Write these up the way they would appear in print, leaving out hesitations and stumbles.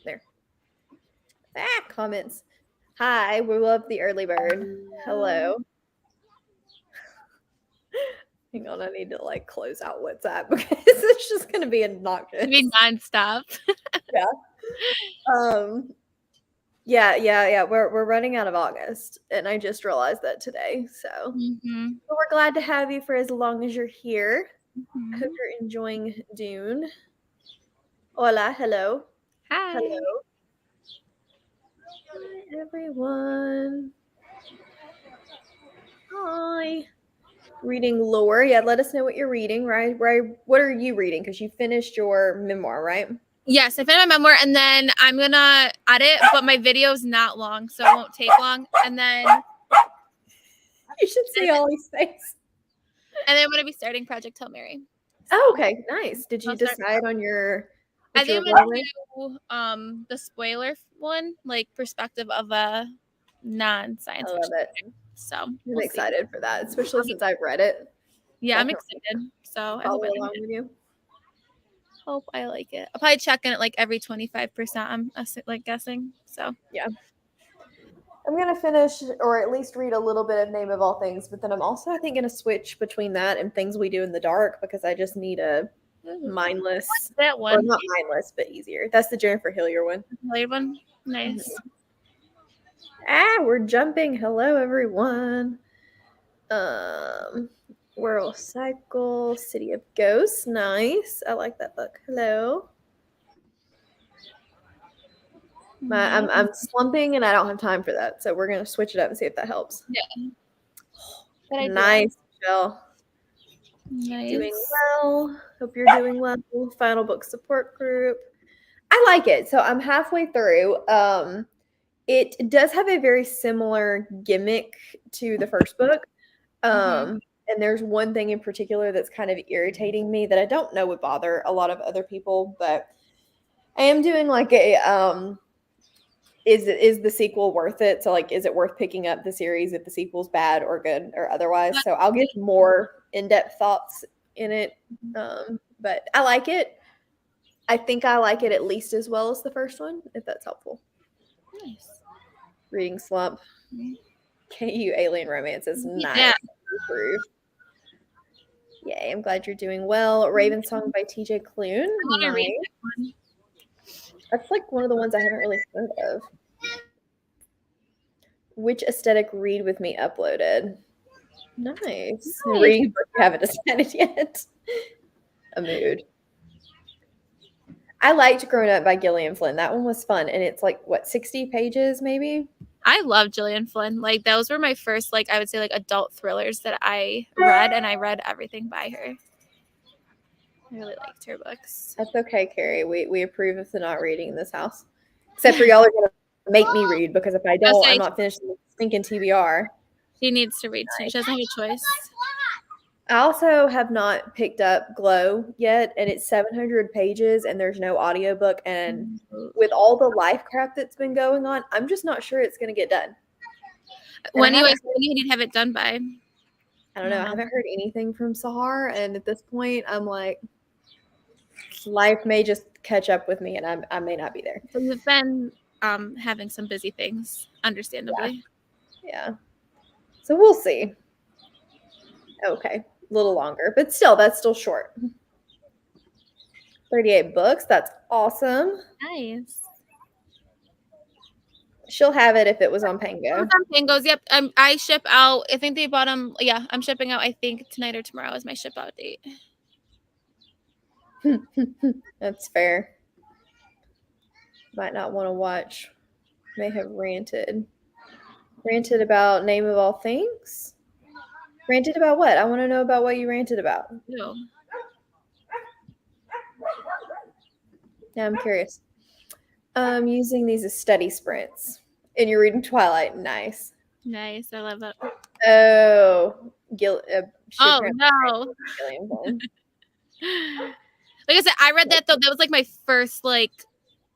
There. Comments. Hi, we love the early bird. Hello. Hang on, I need to like close out WhatsApp because it's just gonna be obnoxious. To be nonstop. Yeah. Yeah. We're running out of August, and I just realized that today. So we're glad to have you for as long as you're here. I hope you're enjoying Dune. Hola, hello. Hi. Hello. Hi, everyone. Hi. Reading lore. Yeah, let us know what you're reading, right? What are you reading? Because you finished your memoir, right? Yes, I finished my memoir, and then I'm gonna edit, but my video's not long, so it won't take long. And then you should see Ollie's face. And then I'm gonna be starting Project Hail Mary. So. Oh, okay, nice. Did you decide on your? I think I'm gonna do the spoiler one, like perspective of a non-science fiction. I love it. So I'm excited for that, especially since I've read it. Yeah, I'm excited. So I hope follow along with you. Hope I like it. I'll probably check in at like every 25%. I'm like guessing. So yeah. I'm gonna finish, or at least read a little bit of Name of All Things, but then I'm also, I think, gonna switch between that and Things We Do in the Dark because I just need a mindless. What's that one? Or not mindless, but easier. That's the Jennifer Hillier one. Hillier one, nice. We're jumping. Hello, everyone. World Cycle, City of Ghosts, nice. I like that book. Hello. I'm slumping and I don't have time for that, so we're gonna switch it up and see if that helps. Yeah. Nice, Jill. Nice. Doing well. Hope you're doing well. Final book support group. I like it. So I'm halfway through. It does have a very similar gimmick to the first book. And there's one thing in particular that's kind of irritating me that I don't know would bother a lot of other people, but I am doing like a is the sequel worth it? So like, is it worth picking up the series if the sequel's bad or good or otherwise? So I'll give more in-depth thoughts in it. But I like it. I think I like it at least as well as the first one, if that's helpful. Nice. Reading slump. KU Alien Romance is nice. Yeah. Yay, I'm glad you're doing well. Raven Song by TJ Klune. I want to read that one. That's like one of the ones I haven't really heard of. Which aesthetic read with me uploaded? Nice. Reading a book you haven't decided yet. A mood. I liked Grown Up by Gillian Flynn. That one was fun. And it's like, what, 60 pages maybe? I love Gillian Flynn. Like, those were my first, like, I would say, like, adult thrillers that I read, and I read everything by her. I really liked her books. That's okay, Carrie. We approve of the not reading in this house. Except for y'all are going to make me read, because if I don't, I'm not finished thinking TBR. She needs to read. She doesn't have a choice. I also have not picked up Glow yet, and it's 700 pages, and there's no audiobook. And with all the life crap that's been going on, I'm just not sure it's going to get done. When do you need to have it done by? I don't know. I haven't heard anything from Sahar, and at this point, I'm like, life may just catch up with me, and I may not be there. So you've been having some busy things, understandably. Yeah. So we'll see. Okay. A little longer, but still, that's still short. 38 books. That's awesome. Nice. She'll have it if it was on Pango. On Pango's, yep. I ship out. I think they bought them. Yeah, I'm shipping out. I think tonight or tomorrow is my ship out date. That's fair. Might not want to watch. May have ranted. Ranted about Name of All Things? Ranted about what? I want to know about what you ranted about. No. Yeah, I'm curious. Using these as study sprints. And you're reading Twilight. Nice. Nice. I love it. Oh. Oh, no. Like I said, I read that, though. That was, like, my first, like,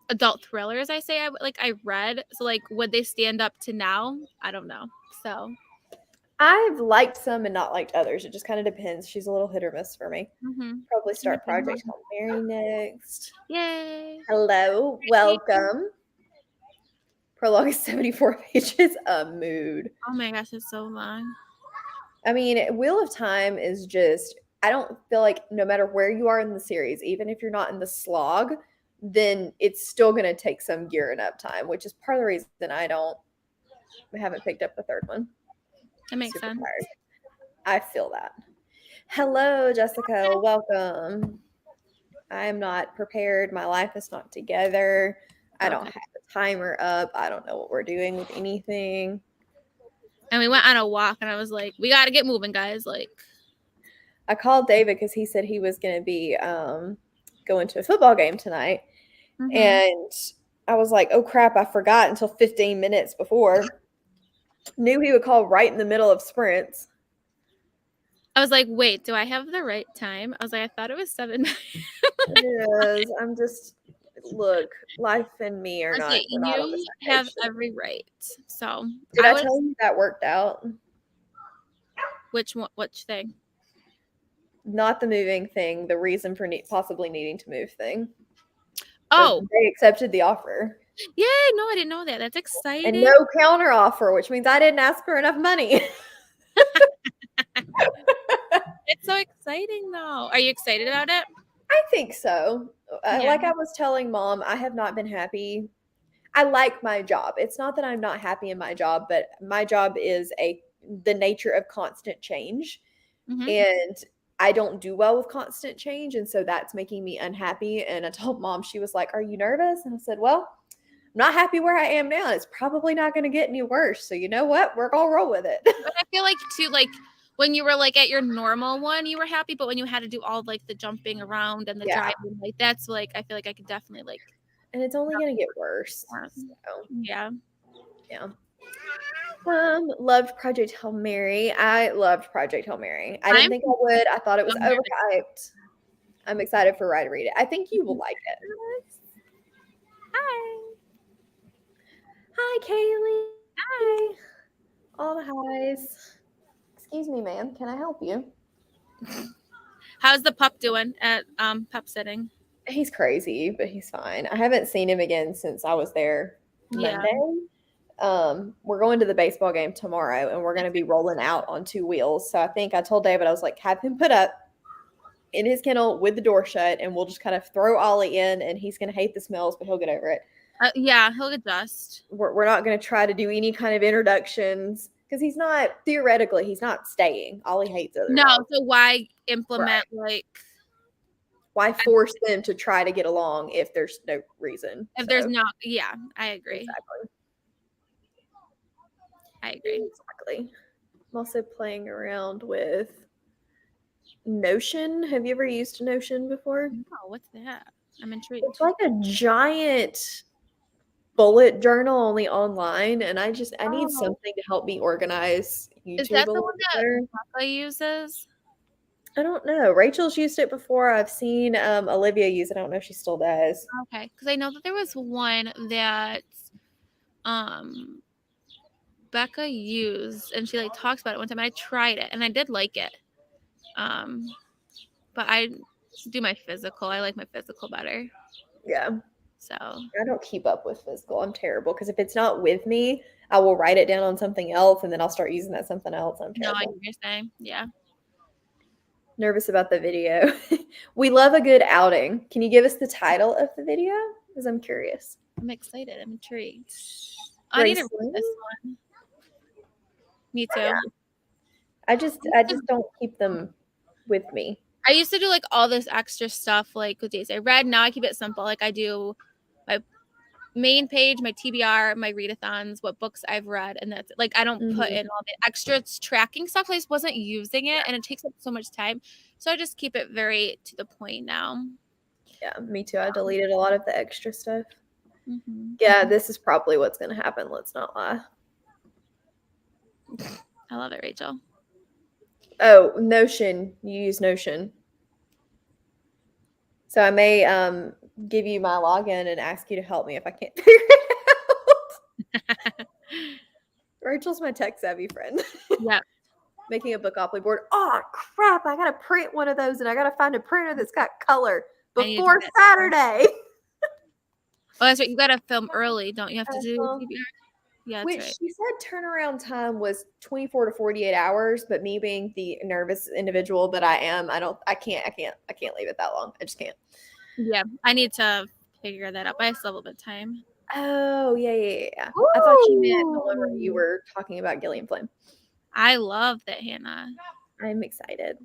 adult thrillers, I say. I read. So, like, would they stand up to now? I don't know. So. I've liked some and not liked others. It just kind of depends. She's a little hit or miss for me. Mm-hmm. Probably start Project Hail Mary next. Yay! Hello, welcome. Prologue is 74 pages. A mood. Oh my gosh, it's so long. I mean, Wheel of Time is just, I don't feel like no matter where you are in the series, even if you're not in the slog, then it's still going to take some gearing up time, which is part of the reason I haven't picked up the third one. That makes sense. Tired. I feel that. Hello, Jessica. Welcome. I am not prepared. My life is not together. I don't have a timer up. I don't know what we're doing with anything. And we went on a walk, and I was like, we got to get moving, guys. Like, I called David because he said he was going to be going to a football game tonight. Mm-hmm. And I was like, oh, crap, I forgot until 15 minutes before. Knew he would call right in the middle of sprints. I was like, wait, do I have the right time? I was like, I thought it was 7. It is. I'm just, look, life and me are not. You have every right. So did I tell you that worked out? Which thing? Not the moving thing. The reason for possibly needing to move thing. Oh, so they accepted the offer. Yeah, no, I didn't know that. That's exciting. And no counter offer, which means I didn't ask for enough money. It's so exciting, though. Are you excited about it? I think so. Like I was telling Mom, I have not been happy. I like my job. It's not that I'm not happy in my job, but my job is the nature of constant change. Mm-hmm. And I don't do well with constant change. And so that's making me unhappy. And I told Mom, she was like, are you nervous? And I said, well, I'm not happy where I am now. It's probably not going to get any worse. So you know what? We're going to roll with it. But I feel like too, like when you were like at your normal one, you were happy. But when you had to do all like the jumping around and the driving, like that's like, I feel like I could definitely like. And it's only going to get worse. So. Yeah. Yeah. Loved Project Hail Mary. I loved Project Hail Mary. I didn't think I would. I thought it was overhyped. I'm excited for Rye to read it. I think you will like it. Hi. Hi, Kaylee. Hi. All the highs. Excuse me, ma'am. Can I help you? How's the pup doing at pup sitting? He's crazy, but he's fine. I haven't seen him again since I was there Monday. We're going to the baseball game tomorrow, and we're going to be rolling out on 2 wheels. So I think I told David, I was like, have him put up in his kennel with the door shut, and we'll just kind of throw Ollie in, and he's going to hate the smells, but he'll get over it. Yeah, he'll adjust. We're not going to try to do any kind of introductions because he's not staying. Ollie hates it. No, so why implement why force them to try to get along if there's no reason? If there's not, I agree. Exactly. I agree. Exactly. I'm also playing around with Notion. Have you ever used Notion before? No, what's that? I'm intrigued. It's like a giant bullet journal only online, and I need something to help me organize YouTube. Is that the one that Papa uses? I don't know. Rachel's used it before. I've seen Olivia use it. I don't know if she still does. Okay, because I know that there was one that Becca used, and she like talks about it one time. And I tried it, and I did like it. But I do my physical. I like my physical better. Yeah. So I don't keep up with physical. I'm terrible because if it's not with me, I will write it down on something else, and then I'll start using that something else. I'm terrible. No, I hear you're saying. Yeah. Nervous about the video. We love a good outing. Can you give us the title of the video? Because I'm curious. I'm excited. I'm intrigued. I need to read this one. Me too. Yeah. I just don't keep them with me. I used to do like all this extra stuff like with days I read. Now I keep it simple. Like I do my main page, my TBR, my readathons, what books I've read, and that's it. Like I don't put in all the extra tracking stuff. I just wasn't using it, and it takes up so much time. So I just keep it very to the point now. Yeah, me too. I deleted a lot of the extra stuff. Mm-hmm. Yeah, this is probably what's going to happen. Let's not lie. I love it, Rachel. Oh, Notion. You use Notion. So I may give you my login and ask you to help me if I can't figure it out. Rachel's my tech savvy friend. Yeah. making a Bookopoly board. Oh crap! I gotta print one of those, and I gotta find a printer that's got color I need to do before that too. Saturday. Oh, that's right. You gotta film early, don't you? Have to do Uh-huh. TBR. Yeah, that's Which right. she said turnaround time was 24 to 48 hours, but me being the nervous individual that I am, I can't leave it that long. I just can't. Yeah, I need to figure that out. But I still have a bit of time. Oh, yeah. I thought you meant the one where you Ooh. were talking about Gillian Flynn. I love that, Hannah. I'm excited.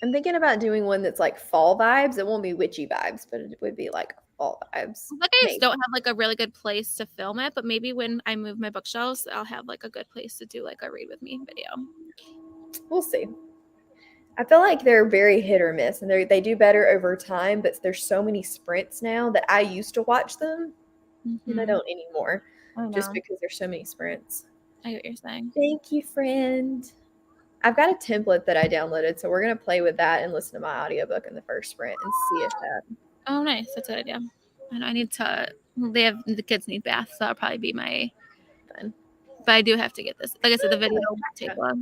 I'm thinking about doing one that's like fall vibes. It won't be witchy vibes, but it would be like fall vibes. Like I just Maybe. don't have like a really good place to film it, but maybe when I move my bookshelves, I'll have like a good place to do like a read with me video. We'll see. I feel like they're very hit or miss, and they do better over time. But there's so many sprints now that I used to watch them, and I don't anymore, just because there's so many sprints. I get what you're saying. Thank you, friend. I've got a template that I downloaded, so we're gonna play with that and listen to my audiobook in the first sprint and see if that. Oh, nice. That's a good idea. And I need to. The kids need baths, so that'll probably be my. Fun. But I do have to get this. Like I said, the video will take a while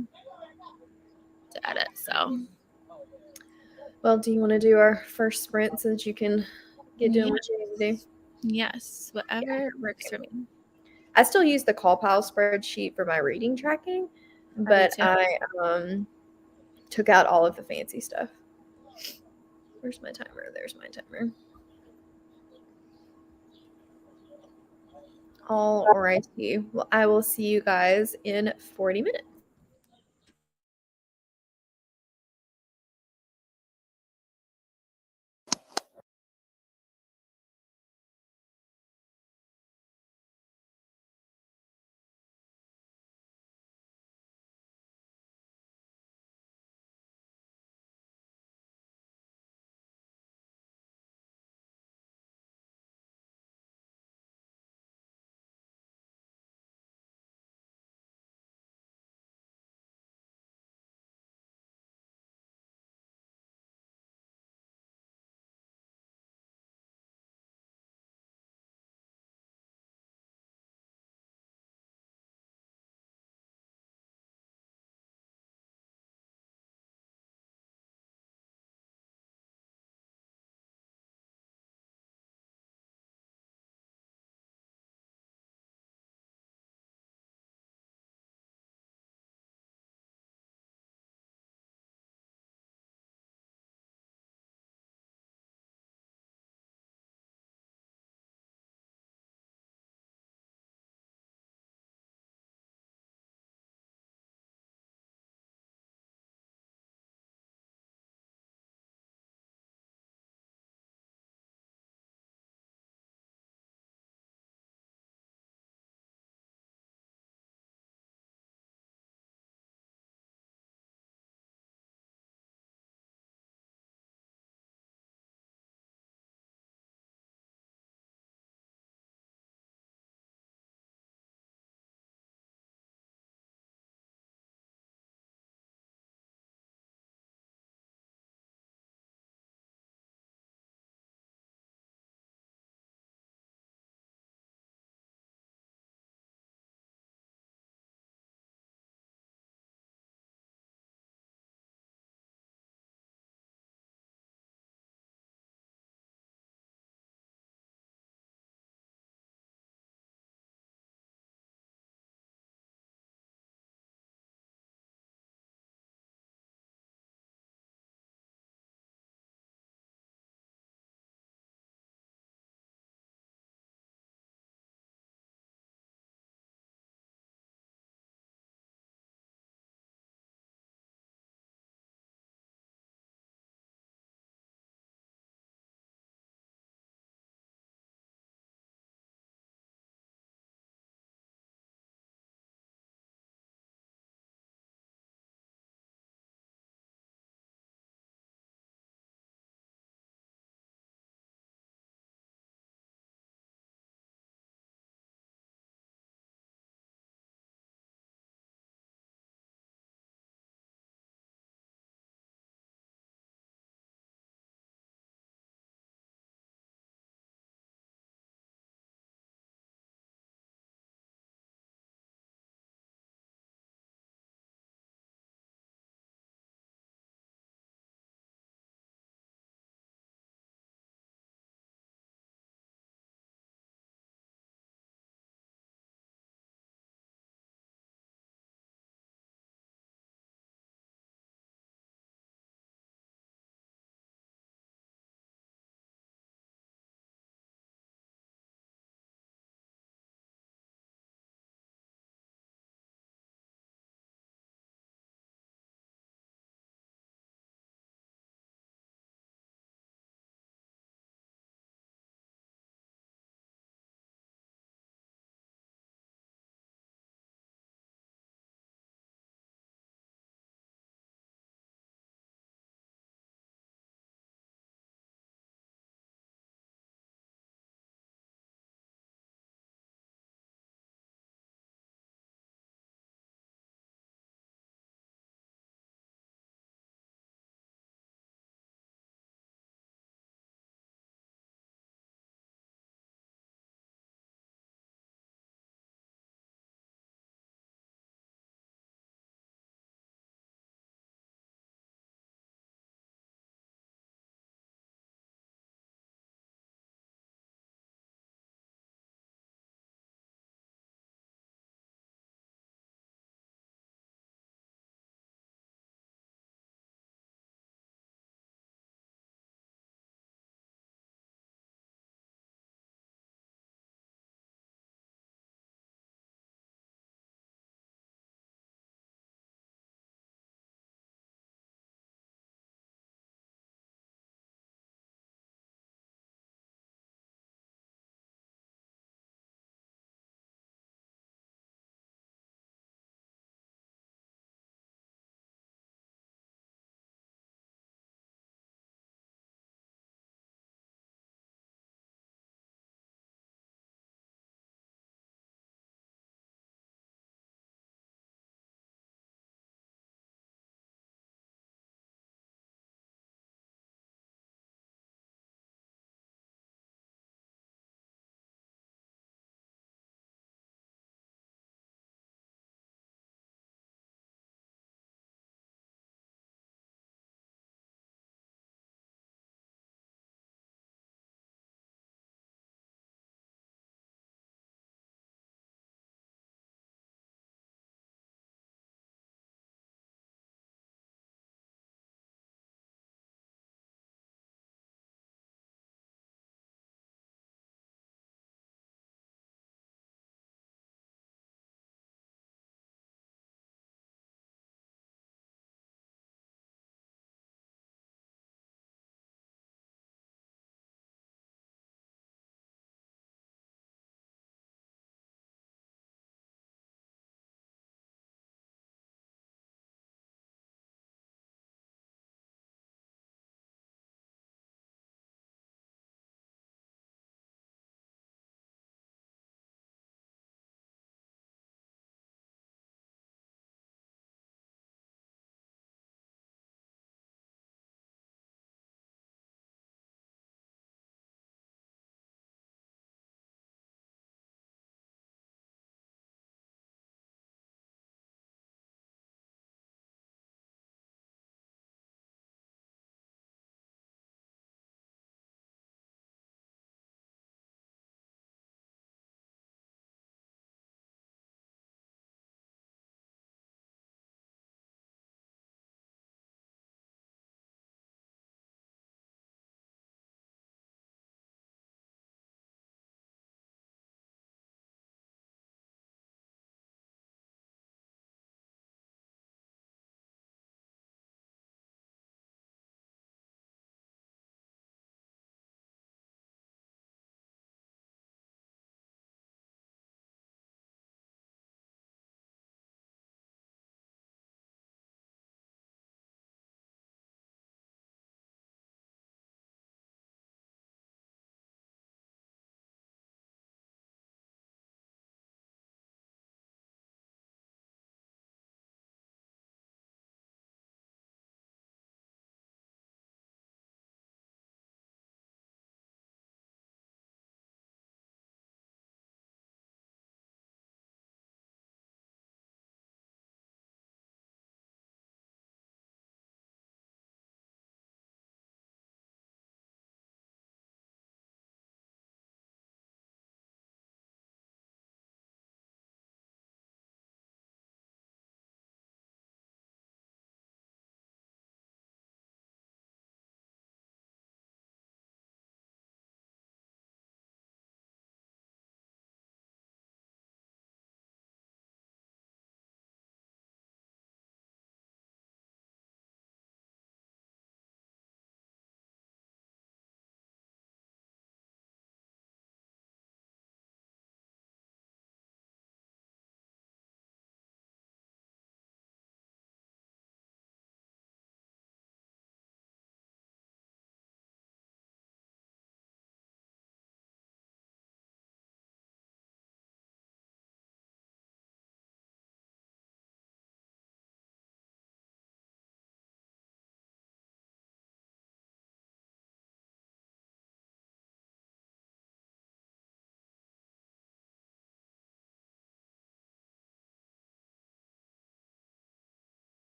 to edit. So. Well, do you want to do our first sprint so that you can get doing what you need to do? Yes, whatever works for me. I still use the CallPile spreadsheet for my reading tracking, but I took out all of the fancy stuff. Where's my timer? There's my timer. All righty. Well, I will see you guys in 40 minutes.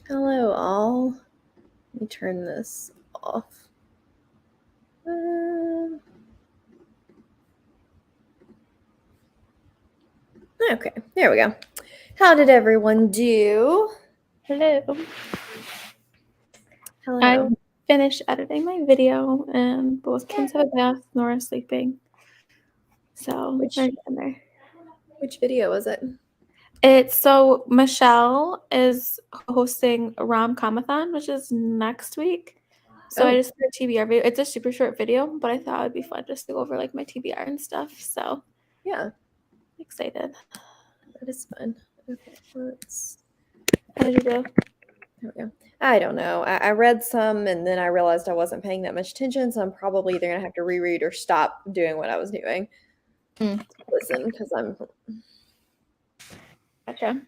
Hello, all. Let me turn this off. Okay, there we go. How did everyone do? Hello. Hello. I finished editing my video and both kids have a bath, Nora's sleeping. So Which- we're in there. Which video was it? It's so Michelle is hosting a rom-comathon, which is next week. So I just did a TBR video. It's a super short video, but I thought it'd be fun just to go over like my TBR and stuff. So Yeah, excited. that is fun. Okay, let's. How did you do? There we go. I don't know. I read some and then I realized I wasn't paying that much attention, so I'm probably either gonna have to reread or stop doing what I was doing. Mm. Listen, because I'm. Gotcha.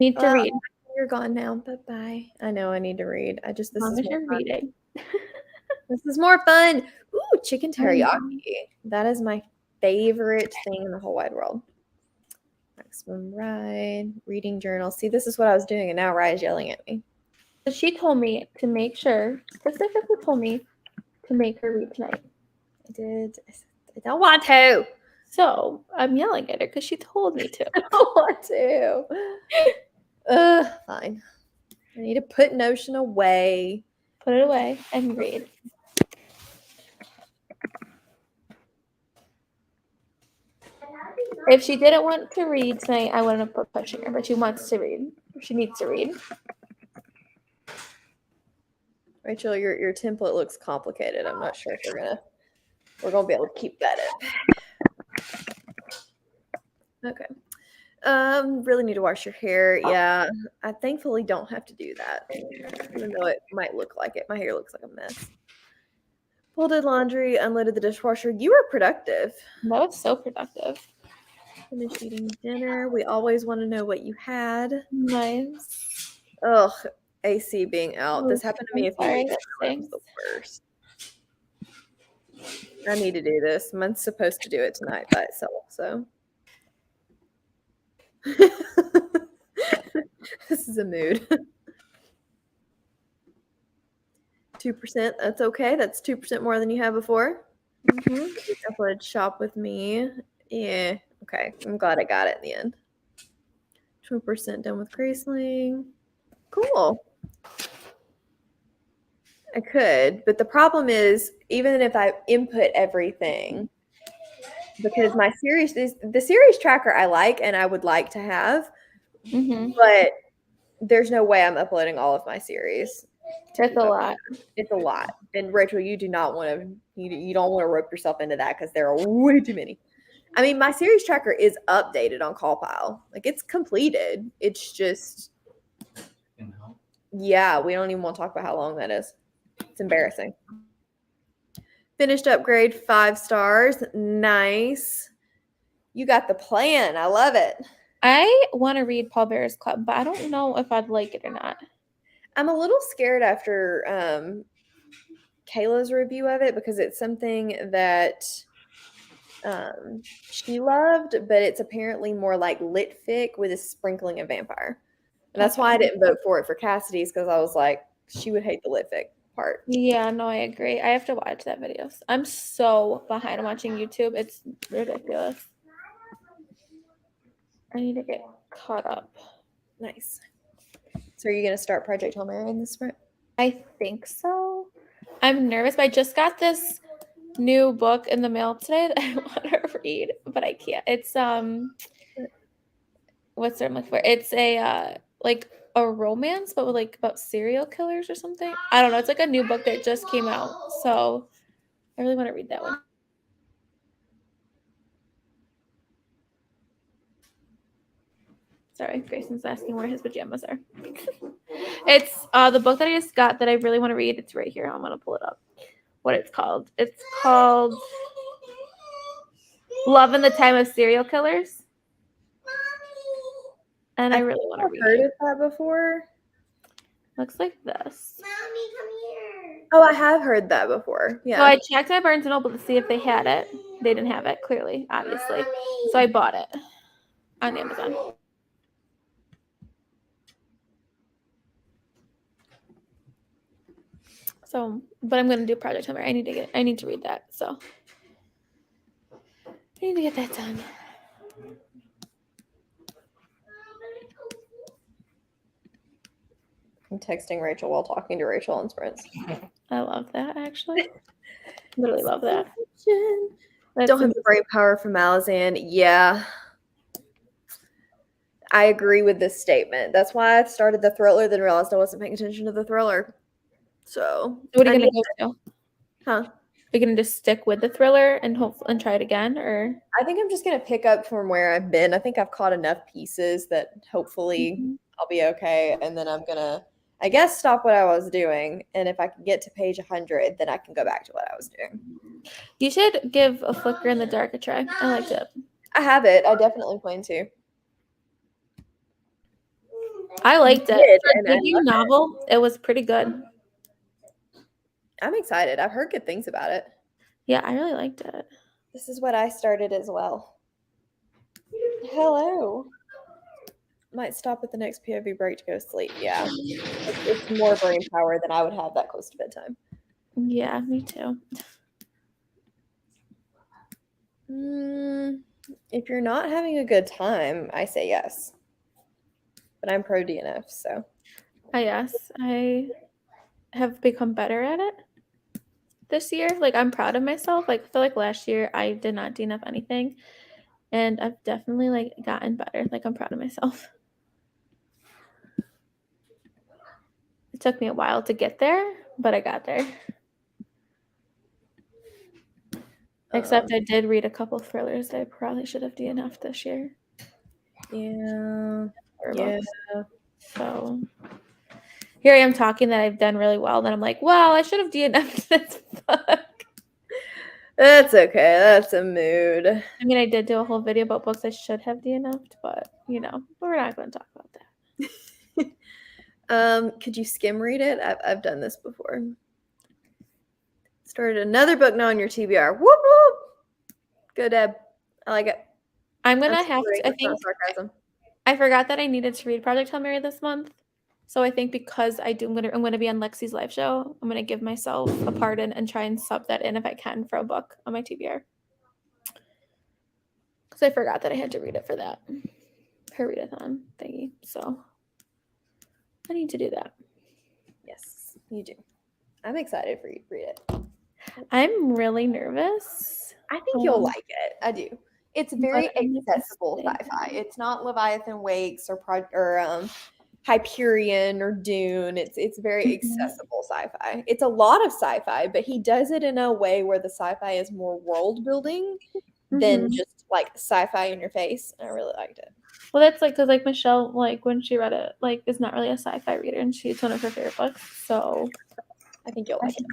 Need to read. You're gone now. Bye bye. I know I need to read. This As long is as more you're fun. reading. This is more fun. Ooh, chicken Mm. teriyaki. That is my favorite thing in the whole wide world. Maximum ride, reading journal. See, this is what I was doing, and now Rye's yelling at me. So she told me to make sure, specifically told me to make her read tonight. I did. I don't want to. So I'm yelling at her because she told me to. I don't want to. Fine. I need to put Notion away. Put it away and read. If she didn't want to read tonight, I wouldn't have put pushing her, but she wants to read. She needs to read. Rachel, your template looks complicated. I'm not sure if we're gonna be able to keep that in. Okay. Really need to wash your hair. Yeah, I thankfully don't have to do that, even though it might look like it. My hair looks like a mess. Folded laundry, unloaded the dishwasher. You were productive. That was so productive. Finished eating dinner. We always want to know what you had. Nice. Ugh, AC being out. This happened to me a few Sorry, weeks ago. that It was the worst. I need to do this. Mine's supposed to do it tonight by itself, so. This is a mood. 2%. That's okay. That's 2% more than you had before. Upload shop with me. Yeah. Okay. I'm glad I got it in the end. 20% done with Graceling. Cool. I could, but the problem is, even if I input everything, because my series is the series tracker I like and I would like to have, but there's no way I'm uploading all of my series. That's a lot. It's a lot. And Rachel, you do not want to you don't want to rope yourself into that because there are way too many. I mean, my series tracker is updated on CallPile. Like, it's completed. It's just yeah, we don't even want to talk about how long that is. It's embarrassing. Finished upgrade, 5 stars. Nice. You got the plan. I love it. I want to read Paul Bear's Club, but I don't know if I'd like it or not. I'm a little scared after Kayla's review of it because it's something that she loved, but it's apparently more like lit fic with a sprinkling of vampire. And that's why I didn't vote for it for Cassidy's, because I was like, she would hate the lit fic part. Yeah, no, I agree. I have to watch that video. I'm so behind on watching YouTube. It's ridiculous. I need to get caught up. Nice. So are you going to start Project Hail Mary in this sprint? I think so. I'm nervous, but I just got this new book in the mail today that I want to read, but I can't. It's what's the I'm looking for? It's a like a romance, but with like about serial killers or something. I don't know. It's like a new book that just came out, so I really want to read that one. Sorry, Grayson's asking where his pajamas are. It's the book that I just got that I really want to read. It's right here. I'm gonna pull it up. What it's called? It's called Love in the Time of Serial Killers. And I really want to read heard it. of that before. Looks like this. Mommy, come here. Oh, I have heard that before. Yeah. So I checked my Barnes & Noble to see if they had it. They didn't have it, clearly, obviously. So I bought it. on Amazon. So, but I'm gonna do Project Hummer. I need to read that. So I need to get that done. I'm texting Rachel while talking to Rachel on Sprints. I love that, actually. Literally love that. Don't have the brain power for Malazan. Yeah. I agree with this statement. That's why I started the thriller, then realized I wasn't paying attention to the thriller. So What are you gonna go to? Huh? Are you gonna just stick with the thriller and try it again, or? I think I'm just gonna pick up from where I've been. I think I've caught enough pieces that hopefully I'll be okay, and then I'm gonna, I guess, stop what I was doing. And if I can get to page 100, then I can go back to what I was doing. You should give A Flicker in the Dark a try. I liked it. I have it. I definitely plan to. I liked it. did, For a debut novel, it was pretty good. I'm excited. I've heard good things about it. Yeah, I really liked it. This is what I started as well. Hello. Might stop at the next POV break to go to sleep. Yeah. It's more brain power than I would have that close to bedtime. Yeah, me too. If you're not having a good time, I say yes. But I'm pro DNF, so. Yes, I have become better at it this year. Like, I'm proud of myself. Like, I feel like last year I did not DNF anything, and I've definitely like gotten better. Like, I'm proud of myself. It took me a while to get there, but I got there. Except I did read a couple thrillers that I probably should have DNF'd this year. Yeah. So here I am talking that I've done really well. Then I'm like, well, I should have DNF'd this book. That's okay. That's a mood. I mean, I did do a whole video about books I should have DNF'd, but we're not going to talk about that. Could you skim read it? I've done this before. Started another book now on your TBR. Whoop whoop. Good, Deb. I like it. I'm gonna have to. I think sarcasm. I forgot that I needed to read Project Hail Mary this month, so I think because I'm gonna be on Lexi's live show, I'm gonna give myself a pardon and try and sub that in if I can for a book on my TBR. Because I forgot that I had to read it for that her readathon thingy, so I need to do that. Yes, you do. I'm excited for you to read it. I'm really nervous. I think you'll like it. I do. It's very accessible sci-fi. It's not Leviathan Wakes or Hyperion or Dune. It's very accessible sci-fi. It's a lot of sci-fi, but he does it in a way where the sci-fi is more world building than just like sci-fi in your face. And I really liked it. Well, that's like because like Michelle, like when she read it, like is not really a sci-fi reader, and it's one of her favorite books. So I think you'll like it.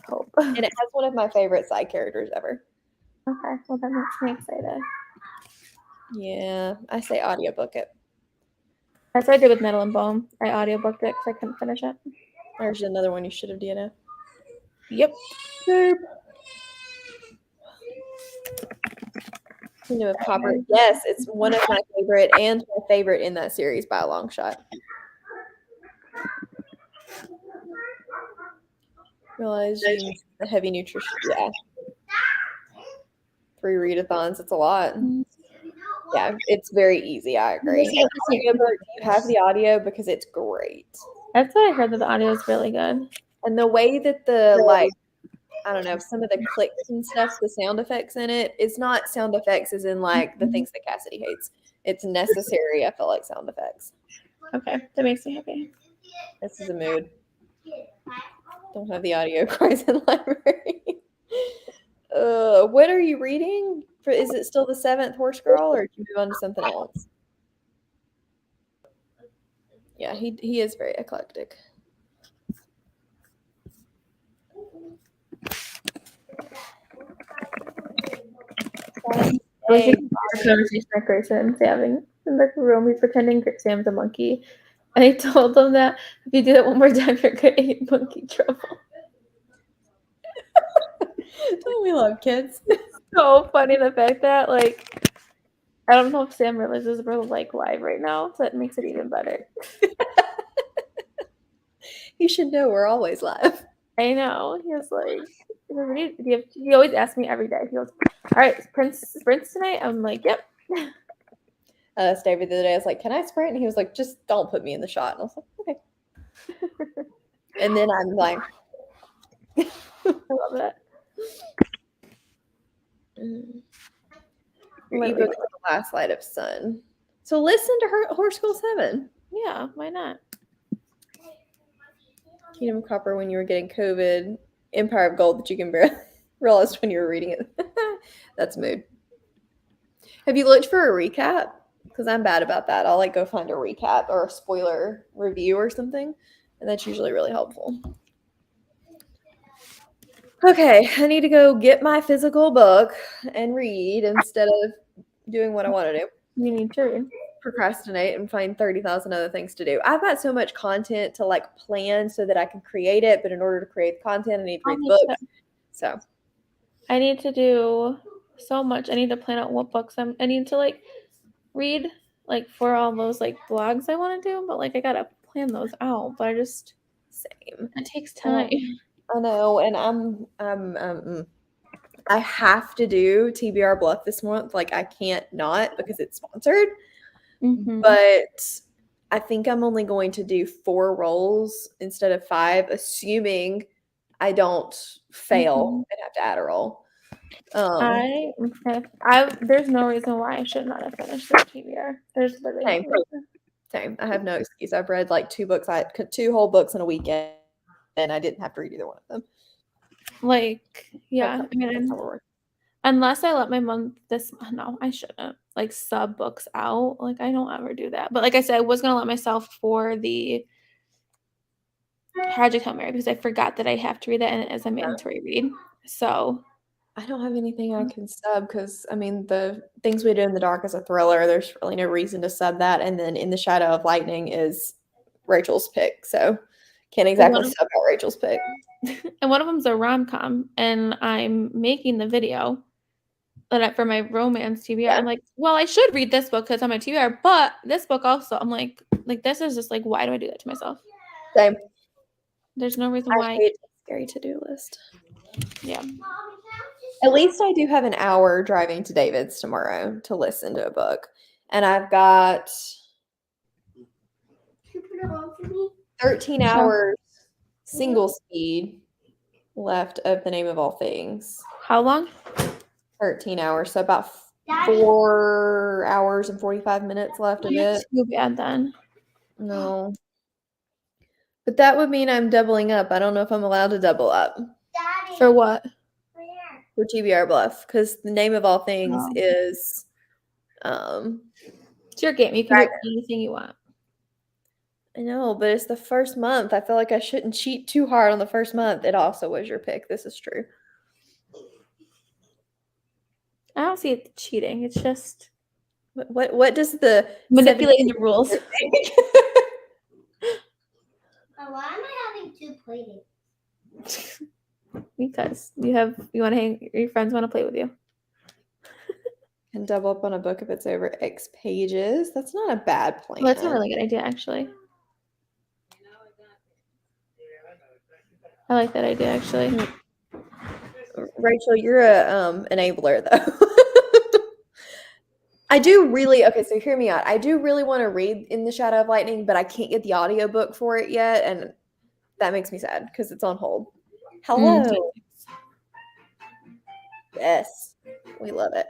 Hope. And it has one of my favorite side characters ever. Okay, well that makes me excited. Yeah, I say audiobook it. That's what I did with Madeline Bohm. I audiobooked it because I couldn't finish it. There's another one you should have DNF. Yep. Kingdom of Copper. Yes, it's one of my favorite and my favorite in that series by a long shot. Realize the heavy nutrition. Yeah. 3 readathons. It's a lot. Yeah, it's very easy. I agree. You have the audio because it's great. That's what I heard, that the audio is really good. And the way that the, like, I don't know, some of the clicks and stuff, the sound effects in it, it's not sound effects as in like the things that Cassidy hates. It's necessary, I feel like, sound effects. Okay, that makes me happy. This is a mood. Don't have the audio cries in the library. What are you reading? Is it still the 7th Horse Girl, or did you move on to something else? Yeah, he is very eclectic. I was just a conversation that Grayson's having in the room. He's pretending Sam's a monkey. And I told him that if you do that one more time, you're going to get monkey trouble. Don't we love kids? So funny, the fact that, like, I don't know if Sam realizes we're like live right now, so that makes it even better. You should know we're always live. I know. He was like, he always asks me every day. He goes, "All right, sprints tonight?" I'm like, "Yep." I asked David the other day, I was like, can I sprint? And he was like, just don't put me in the shot. And I was like, okay. And then I'm like, I love that. Your Literally. ebook is The Last Light of Sun. So listen to Horse School 7. Yeah, why not? Kingdom of Copper when you were getting COVID. Empire of Gold that you can barely realize when you were reading it. That's mood. Have you looked for a recap? Because I'm bad about that. I'll like go find a recap or a spoiler review or something. And that's usually really helpful. Okay, I need to go get my physical book and read instead of doing what I want to do. You need to read. Procrastinate and find 30,000 other things to do. I've got so much content to like plan so that I can create it, but in order to create the content, I need to read books. So I need to do so much. I need to plan out what books I need to like read like for all those like blogs I want to do, but like I gotta plan those out. But I just same. it takes time. I know, and I have to do TBR Bluff this month. Like I can't not because it's sponsored. Mm-hmm. But I think I'm only going to do 4 rolls instead of 5, assuming I don't fail and have to add a roll. There's no reason why I should not have finished this TBR. There's literally no reason. Same. I have no excuse. I've read like 2 books. I had 2 whole books in a weekend, and I didn't have to read either one of them. Like, yeah, I mean, unless I let my month no, I shouldn't like sub books out. Like, I don't ever do that. But like I said, I was gonna let myself for the Project Hail Mary because I forgot that I have to read that and it is a mandatory read. So I don't have anything I can sub because I mean the Things We Do in the Dark is a thriller. There's really no reason to sub that. And then In the Shadow of Lightning is Rachel's pick. So can't exactly sub out Rachel's pick. And one of them's a rom-com, and I'm making the video for my romance TBR. Yeah. I'm like, well, I should read this book because I'm a TBR, but this book also, I'm like this is just like, why do I do that to myself? Same. There's no reason why. I hate a scary to-do list. Yeah. At least I do have an hour driving to David's tomorrow to listen to a book. And I've got 13 hours single speed left of The Name of All Things. How long? 13 hours. So about 4 hours and 45 minutes left of it. Too bad then. No. But that would mean I'm doubling up. I don't know if I'm allowed to double up. Daddy. For what? For TBR Bluff. Because The Name of All Things is it's your game. You can do anything you want. I know, but it's the first month. I feel like I shouldn't cheat too hard on the first month. It also was your pick. This is true. I don't see it cheating. It's just what does the manipulating the rules? Why am I having 2 plating? Because you want to hang. Your friends want to play with you. And double up on a book if it's over X pages. That's not a bad plan. Well, that's a really good idea, actually. I like that idea, actually. Rachel, you're a enabler, though. I do really okay. So hear me out. I do really want to read In the Shadow of Lightning, but I can't get the audiobook for it yet, and that makes me sad because it's on hold. Hello. Yes, we love it.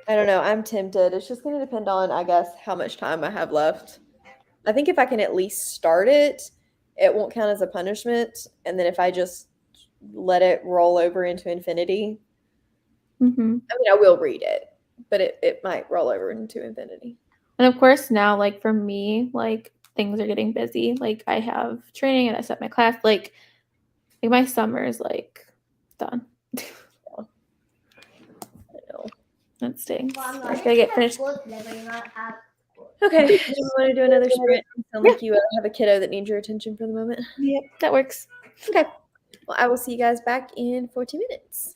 I don't know. I'm tempted. It's just going to depend on, I guess, how much time I have left. I think if I can at least start it, it won't count as a punishment. And then if I just let it roll over into infinity, I mean, I will read it, but it might roll over into infinity. And of course, now, like for me, like things are getting busy. Like I have training and I set my class. Like my summer is like done. That stinks. Well, I gotta get finished. Okay. Do you want to do another sprint? You sound like you have a kiddo that needs your attention for the moment. Yep, that works. Okay. Well, I will see you guys back in 14 minutes.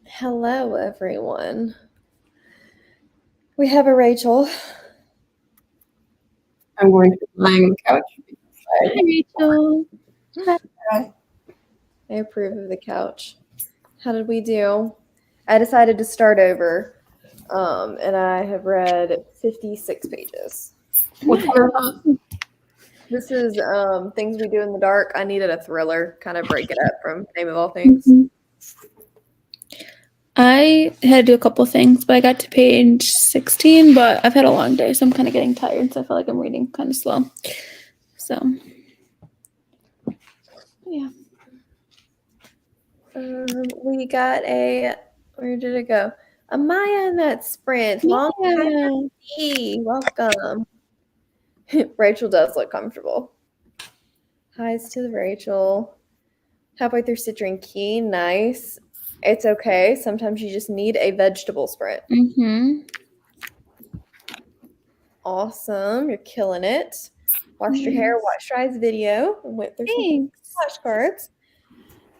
Hello, everyone. We have a Rachel. I'm going to lie on the couch. Hi, Rachel. I approve of the couch. How did we do? I decided to start over, and I have read 56 pages. Which one are those? This is Things We Do in the Dark. I needed a thriller, kind of break it up from Name of All Things. I had to do a couple things, but I got to page 16, but I've had a long day, so I'm kind of getting tired, so I feel like I'm reading kind of slow. So, yeah. We got where did it go? A Maya in that sprint. Long time no see. Welcome. Rachel does look comfortable. Highs to the Rachel. Halfway through Citrine Key. Nice. It's okay. Sometimes you just need a vegetable sprint. Mm-hmm. Awesome. You're killing it. Washed your hair, watched Rye's video, and went through some flashcards.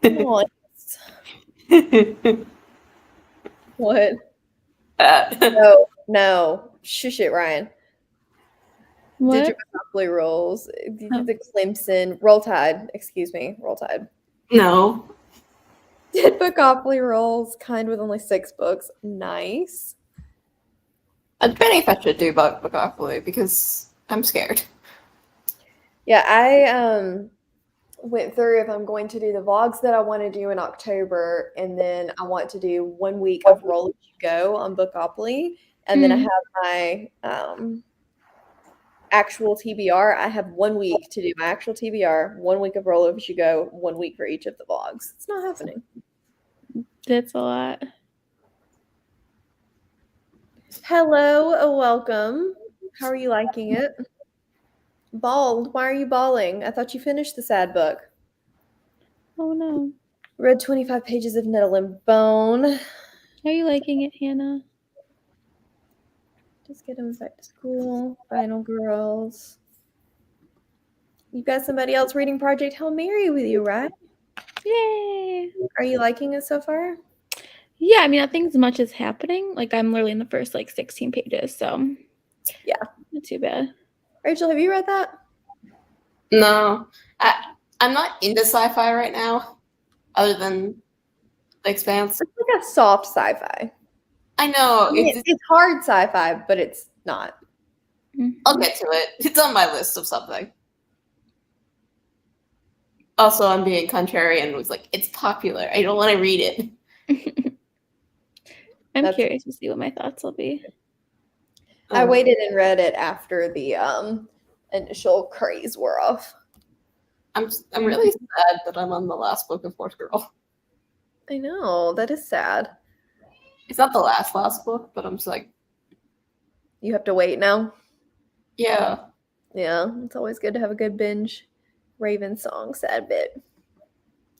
Nice. What? No. Shush it, Ryan. What? Did your Monopoly rolls? The Clemson Roll Tide. Excuse me, Roll Tide. No. Did Bookopoly rolls, kind with only 6 books. Nice. I'm debating if I should do Bookopoly because I'm scared. Yeah, I went through if I'm going to do the vlogs that I want to do in October, and then I want to do 1 week of Roll As You Go on Bookopoly, and then I have my actual TBR. I have 1 week to do my actual TBR, 1 week of Roll As You Go, 1 week for each of the vlogs. It's not happening. That's a lot. Hello, welcome. How are you liking it? Bald. Why are you bawling? I thought you finished the sad book. Oh, no. Read 25 pages of Nettle and Bone. How are you liking it, Hannah? Just get them back to school. Final girls. You got somebody else reading Project Hail Mary with you, right? Yay! Are you liking it so far? Yeah, I mean, nothing's much is happening. Like, I'm literally in the first, 16 pages, so. Yeah. Not too bad. Rachel, have you read that? No. I'm not into sci-fi right now, other than The Expanse. It's like a soft sci-fi. I know. It's hard sci-fi, but it's not. I'll get to it. It's on my list of something. Also, I'm being contrarian and was like, it's popular. I don't want to read it. I'm curious to see what my thoughts will be. I waited and read it after the initial craze wore off. I'm really sad that I'm on the last book of Horse Girl. I know, that is sad. It's not the last book, but I'm just like, you have to wait now. Yeah. Yeah, it's always good to have a good binge. Raven song, sad bit.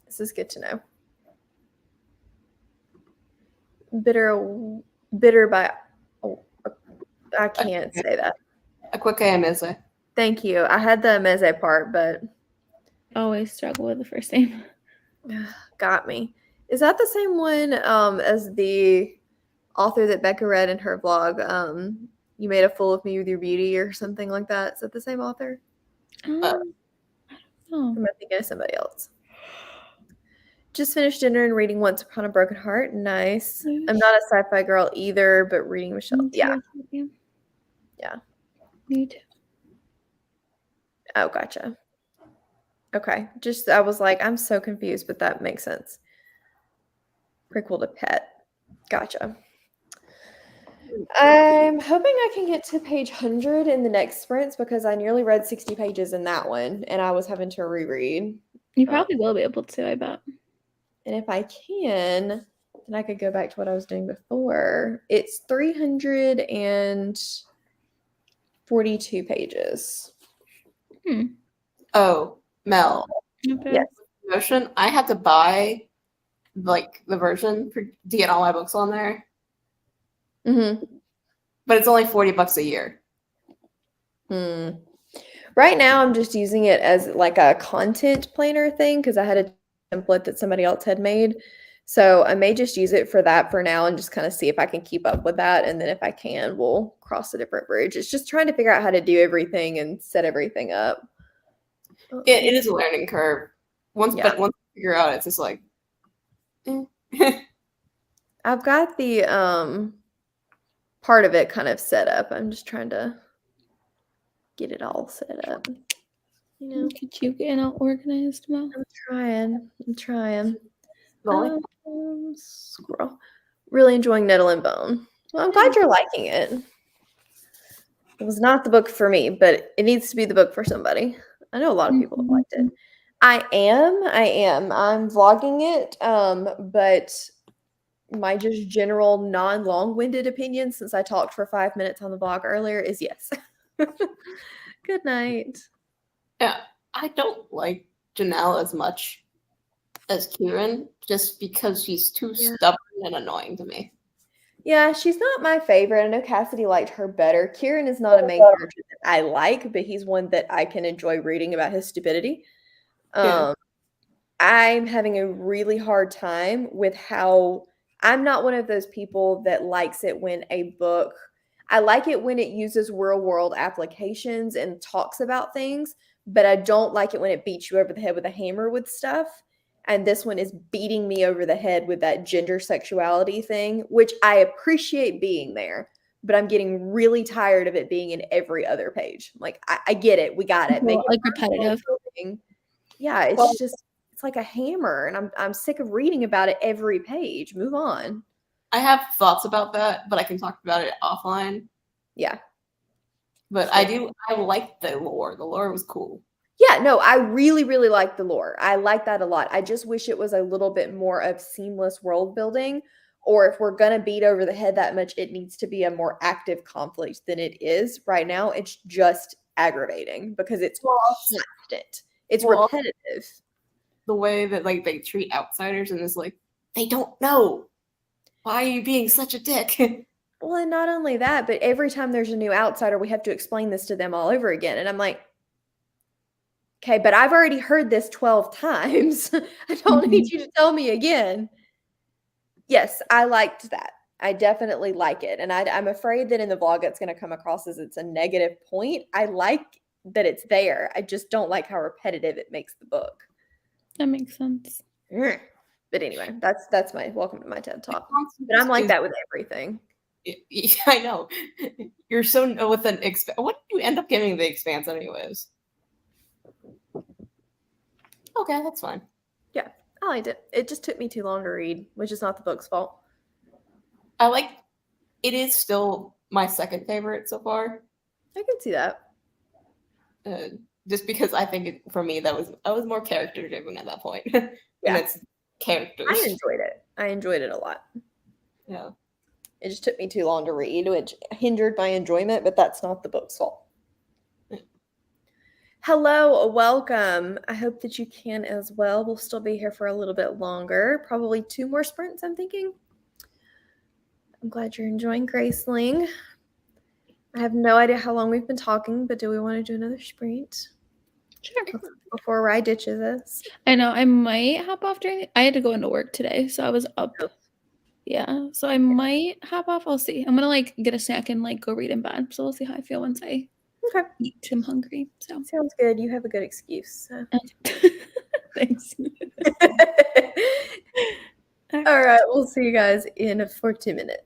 This is good to know. Bitter by. Oh, I can't say that. Akwaeke Emeze. Thank you. I had the Emeze part, but always struggle with the first name. Got me. Is that the same one as the author that Becca read in her vlog? You made a fool of me with your beauty or something like that. Is that the same author? I'm thinking of somebody else. Just finished dinner and reading Once Upon a Broken Heart. Nice. I'm not a sci-fi girl either, but reading Michelle. Yeah. Yeah. Me too. Oh, gotcha. Okay. I was like, I'm so confused, but that makes sense. Prequel to Pet. Gotcha. I'm hoping I can get to page 100 in the next sprints because I nearly read 60 pages in that one and I was having to reread. You probably will be able to, I bet. And if I can, then I could go back to what I was doing before. It's 342 pages. Oh, Mel. Okay. Yes. Motion. I had to buy the version to get all my books on there. Mm-hmm. But it's only $40 a year. Right now, I'm just using it as like a content planner thing because I had a template that somebody else had made. So I may just use it for that for now and just kind of see if I can keep up with that. And then if I can, we'll cross a different bridge. It's just trying to figure out how to do everything and set everything up. It is a learning curve. Yeah. But once you figure out, it's just like, eh. I've got the part of it kind of set up. I'm just trying to get it all set up. You know, Look at you getting all organized, Mel. I'm trying. Molly? Squirrel. Really enjoying Nettle and Bone. Well, I'm glad you're liking it. It was not the book for me, but it needs to be the book for somebody. I know a lot of people have liked it. I am. I'm vlogging it. But my just general non-long-winded opinion, since I talked for 5 minutes on the vlog earlier, is yes. Good night. Yeah, I don't like Janelle as much as Kieran, just because she's too Yeah. stubborn and annoying to me. Yeah, she's not my favorite. I know Cassidy liked her better. Kieran is not a main character that I like, but he's one that I can enjoy reading about his stupidity. Yeah. I'm having a really hard time with how I'm not one of those people that likes it when a book, I like it when it uses real world applications and talks about things, but I don't like it when it beats you over the head with a hammer with stuff. And this one is beating me over the head with that gender sexuality thing, which I appreciate being there, but I'm getting really tired of it being in every other page. Like, I get it. We got it. Make it Like repetitive. Yeah, it's Well- just it's like a hammer, and I'm sick of reading about it every page. Move on. I have thoughts about that, but I can talk about it offline. Yeah. But I like the lore. The lore was cool. Yeah, no, I really, really like the lore. I like that a lot. I just wish it was a little bit more of seamless world building. Or if we're gonna beat over the head that much, it needs to be a more active conflict than it is right now. It's just aggravating because it's constant. It's Well, repetitive. the way that like they treat outsiders and it's like they don't know. Why are you being such a dick? Well, and not only that, but every time there's a new outsider, we have to explain this to them all over again. And I'm like, okay, but I've already heard this 12 times. I don't need you to tell me again. Yes, I liked that. I definitely like it. And I'm afraid that in the vlog, it's going to come across as it's a negative point. I like that it's there. I just don't like how repetitive it makes the book. That makes sense. But anyway, that's my welcome to my TED Talk. But I'm like that with everything. Yeah, I know. You're so with an what did you end up giving the Expanse anyways? Okay, that's fine. Yeah, I liked it. It just took me too long to read, which is not the book's fault. I like it is still my second favorite so far. I can see that. Just because I think for me I was more character driven at that point. And Yeah. it's characters. I enjoyed it. I enjoyed it a lot. Yeah. It just took me too long to read, which hindered my enjoyment, but that's not the book's fault. Hello, welcome. I hope that you can as well. We'll still be here for a little bit longer, probably 2 more sprints, I'm thinking. I'm glad you're enjoying Graceling. I have no idea how long we've been talking, but do we want to do another sprint? Sure. Before Rye ditches us. I know. I might hop off I had to go into work today, so I was up. Oh. Yeah. So I might hop off. I'll see. I'm gonna like get a snack and like go read in bed. So we'll see how I feel once I Okay. eat. I'm hungry. So Sounds good. You have a good excuse. So. thanks. All right. We'll see you guys in 40 minutes.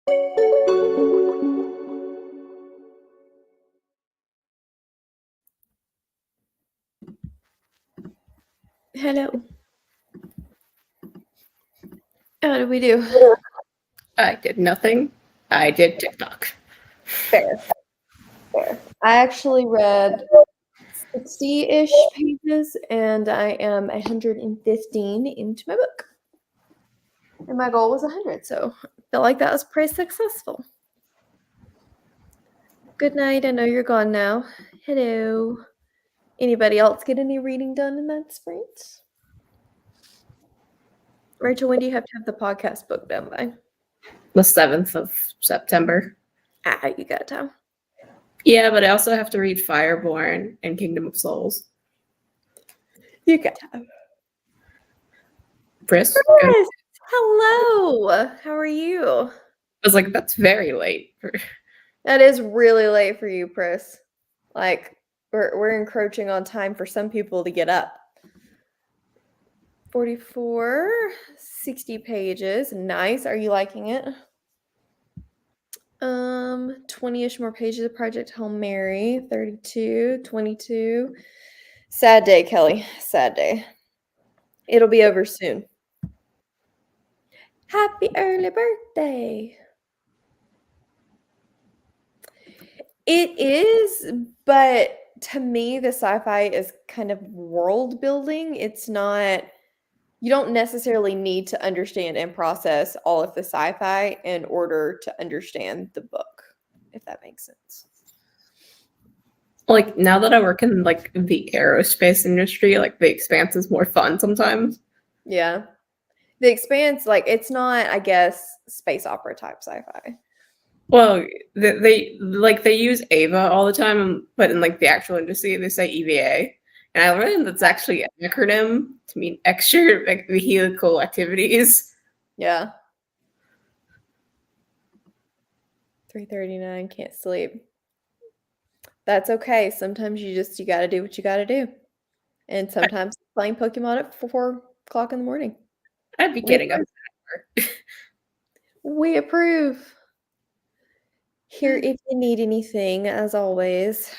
Hello. How did we do? I did nothing. I did TikTok. Fair. Fair. I actually read 60-ish pages, and I am 115 into my book. And my goal was 100, so I feel like that was pretty successful. Good night. I know you're gone now. Hello. Anybody else get any reading done in that sprint? Rachel, when do you have to have the podcast book done by? The 7th of September. You got time. Yeah, but I also have to read Fireborn and Kingdom of Souls. You got time. Chris? Yes. Hello. How are you? I was like, that's very late. That is really late for you, Pris. Like, we're encroaching on time for some people to get up. 44, 60 pages. Nice. Are you liking it? 20-ish more pages of Project Hail Mary. 32, 22. Sad day, Kelly. Sad day. It'll be over soon. Happy early birthday. It is, but to me, the sci-fi is kind of world building. It's not, you don't necessarily need to understand and process all of the sci-fi in order to understand the book, if that makes sense. Like, now that I work in like the aerospace industry, like The Expanse is more fun sometimes. Yeah. The Expanse, like, it's not, I guess, space opera type sci-fi. Well, they use AVA all the time, but in like the actual industry, they say EVA. And I learned that's actually an acronym to mean extra like, vehicle activities. Yeah. 3:39, can't sleep. That's okay. Sometimes you got to do what you got to do. And sometimes playing Pokemon at 4 o'clock in the morning. I'd be getting up. We approve. Here, if you need anything, as always,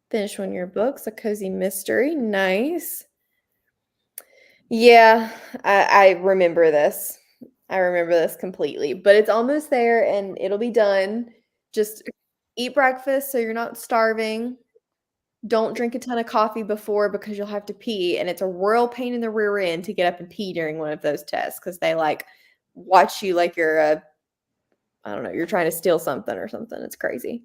Finish One of Your Books, A Cozy Mystery. Nice. Yeah, I remember this. I remember this completely, but it's almost there and it'll be done. Just eat breakfast so you're not starving. Don't drink a ton of coffee before because you'll have to pee. And it's a royal pain in the rear end to get up and pee during one of those tests because they like watch you like you're I don't know, you're trying to steal something or something. It's crazy.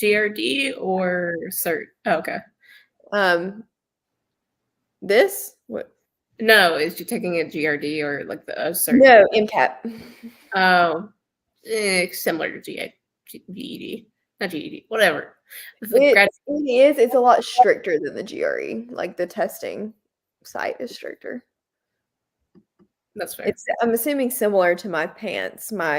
GRD or CERT? Oh, okay. This? What? No, is you taking a GRD or like the CERT? No, MCAT. Oh, similar to GED. Not GED, whatever. It is. It's a lot stricter than the GRE. Like the testing site is stricter. That's fair. I'm assuming similar to my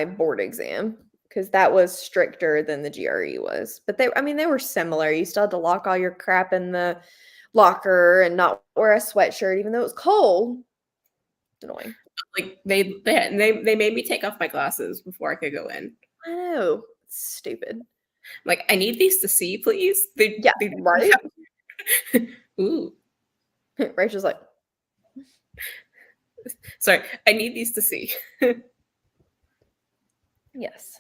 board exam, because that was stricter than the GRE was. But they were similar. You still had to lock all your crap in the locker and not wear a sweatshirt, even though it was cold. It's annoying. Like they made me take off my glasses before I could go in. I know. It's stupid. Like, I need these to see, please. Right? Ooh. Rachel's like, sorry, I need these to see. yes.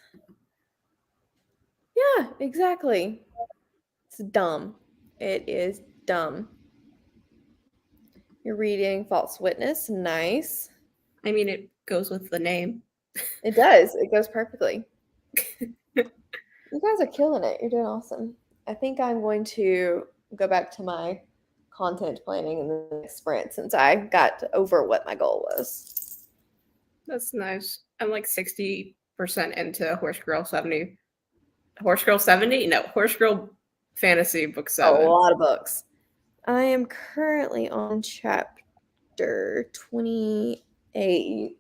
Yeah, exactly. It's dumb. It is dumb. You're reading False Witness. Nice. I mean, it goes with the name. It does. It goes perfectly. You guys are killing it. You're doing awesome. I think I'm going to go back to my content planning in the next sprint since I got over what my goal was. That's nice. I'm like 60% into Horse Girl 70. Horse Girl 70? No, Horse Girl Fantasy Book 7. Oh, a lot of books. I am currently on chapter 28.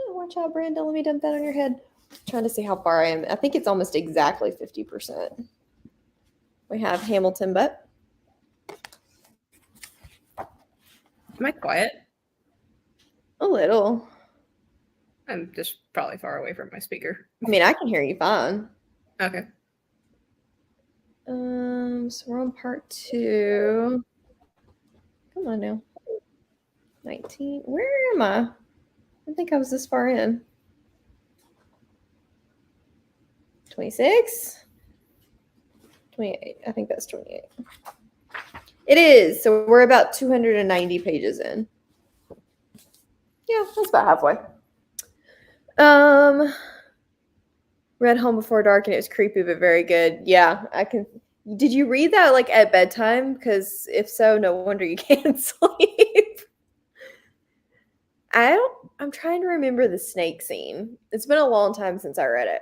Watch out, Brandon. Let me dump that on your head. Trying to see how far I am. I think it's almost exactly 50%. We have Hamilton Butt. Am I quiet? A little. I'm just probably far away from my speaker. I mean, I can hear you fine. Okay. So we're on part 2. Come on now. 19. Where am I? I didn't think I was this far in. 26? 28. I think that's 28. It is. So we're about 290 pages in. Yeah, that's about halfway. Read Home Before Dark and it was creepy but very good. Yeah, I can. Did you read that like at bedtime? Because if so, no wonder you can't sleep. I'm trying to remember the snake scene. It's been a long time since I read it,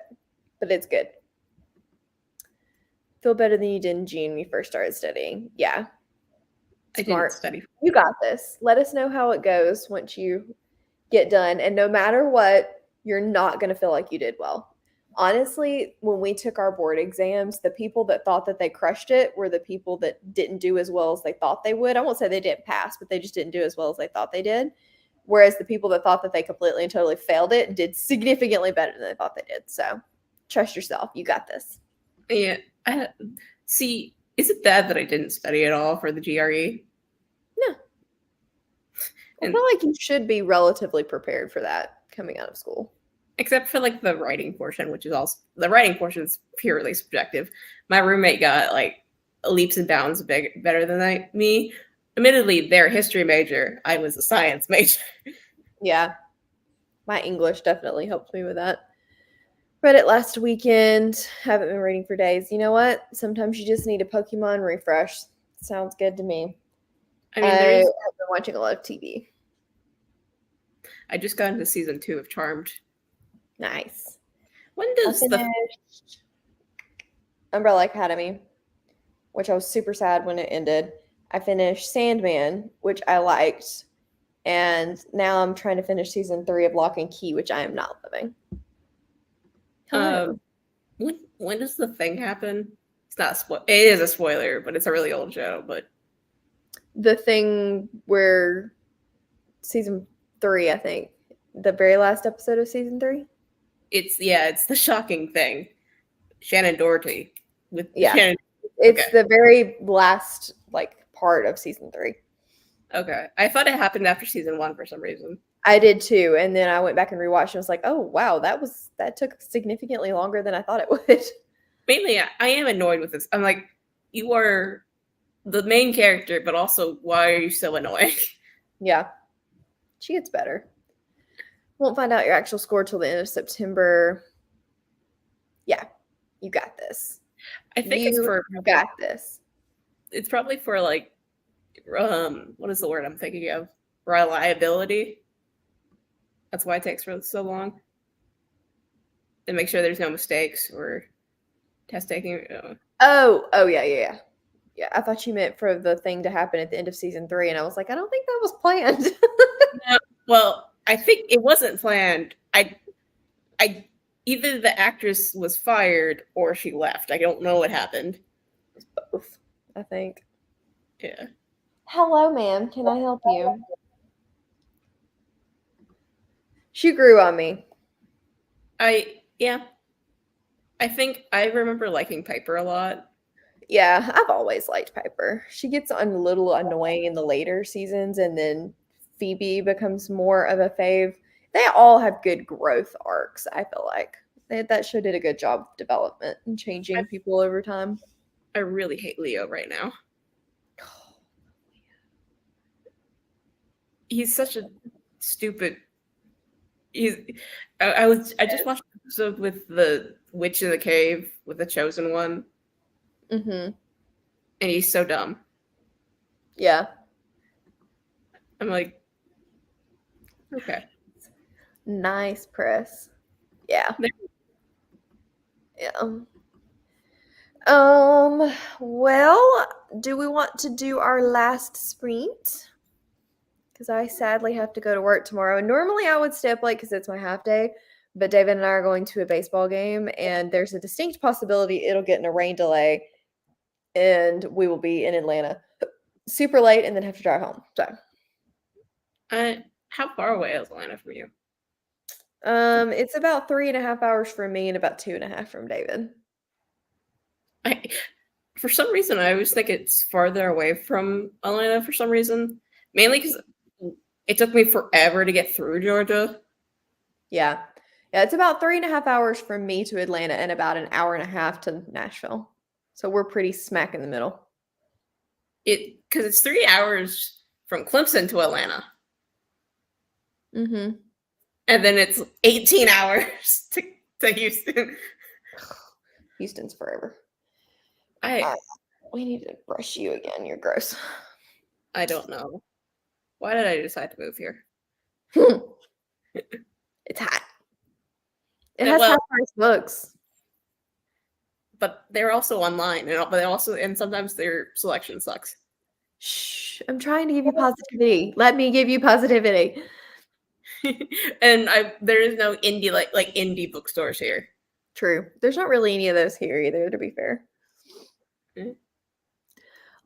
but it's good. Feel better than you did in June when you first started studying. Yeah. I didn't Smart. study. You got this. Let us know how it goes once you get done. And no matter what, you're not going to feel like you did well. Honestly, when we took our board exams, the people that thought that they crushed it were the people that didn't do as well as they thought they would. I won't say they didn't pass, but they just didn't do as well as they thought they did. Whereas the people that thought that they completely and totally failed it did significantly better than they thought they did. So trust yourself. You got this. Yeah. See, is it bad that I didn't study at all for the GRE? No. I feel like you should be relatively prepared for that coming out of school. Except for like the writing portion, which is also the writing portion is purely subjective. My roommate got like leaps and bounds better than me. Admittedly, they're a history major. I was a science major. Yeah. My English definitely helped me with that. Read it last weekend. Haven't been reading for days. You know what? Sometimes you just need a Pokemon refresh. Sounds good to me. I mean, I have been watching a lot of TV. I just got into season 2 of Charmed. Nice. When I does the finished Umbrella Academy, which I was super sad when it ended. I finished Sandman, which I liked. And now I'm trying to finish season 3 of Lock and Key, which I am not loving. Hello. when does the thing happen? It's not it is a spoiler, but it's a really old show. But The thing where season 3, I think, the very last episode of season 3. it's the shocking thing. Shannon Doherty with Yeah. Shannon. It's Okay. the very last part of season 3. Okay, I thought it happened after season 1 for some reason. I did too, and then I went back and rewatched and was like, "Oh wow, that took significantly longer than I thought it would." Mainly, I am annoyed with this. I'm like, you are the main character, but also, why are you so annoying? Yeah, she gets better. Won't find out your actual score till the end of September. Yeah, you got this. I think it's got this. It's probably for like, what is the word I'm thinking of? Reliability. That's why it takes so long. To make sure there's no mistakes or test taking. Oh, yeah. Yeah, I thought you meant for the thing to happen at the end of season 3, and I was like, I don't think that was planned. No, well, I think it wasn't planned. I either the actress was fired or she left. I don't know what happened. It's both, I think. Yeah. Hello, ma'am. Can I help you? She grew on me. I think I remember liking Piper a lot. Yeah, I've always liked Piper. She gets a little annoying in the later seasons, and then Phoebe becomes more of a fave. They all have good growth arcs, I feel like. That show did a good job of development and changing people over time. I really hate Leo right now. He's such a stupid. I just watched an episode with the witch in the cave with the chosen one, Mm-hmm. and he's so dumb. Yeah. I'm like, okay. Nice press. Yeah. Yeah. Well, do we want to do our last sprint? Because I sadly have to go to work tomorrow. And normally I would stay up late because it's my half day, but David and I are going to a baseball game, and there's a distinct possibility it'll get in a rain delay, and we will be in Atlanta super late and then have to drive home. So How far away is Atlanta from you? It's about 3.5 hours from me and about 2.5 from David. For some reason, I always think it's farther away from Atlanta for some reason. Mainly because it took me forever to get through Georgia. Yeah. Yeah, it's about 3.5 hours from me to Atlanta and about an hour and a half to Nashville. So we're pretty smack in the middle. Because it's 3 hours from Clemson to Atlanta. Mm-hmm. And then it's 18 hours to Houston. Houston's forever. I We need to brush you again. You're gross. I don't know. Why did I decide to move here? It's hot. It has Well- half-price books. But they're also online, and sometimes their selection sucks. Shh. I'm trying to give you positivity. Let me give you positivity. And there is no indie like indie bookstores here. True. There's not really any of those here either, to be fair. Mhm.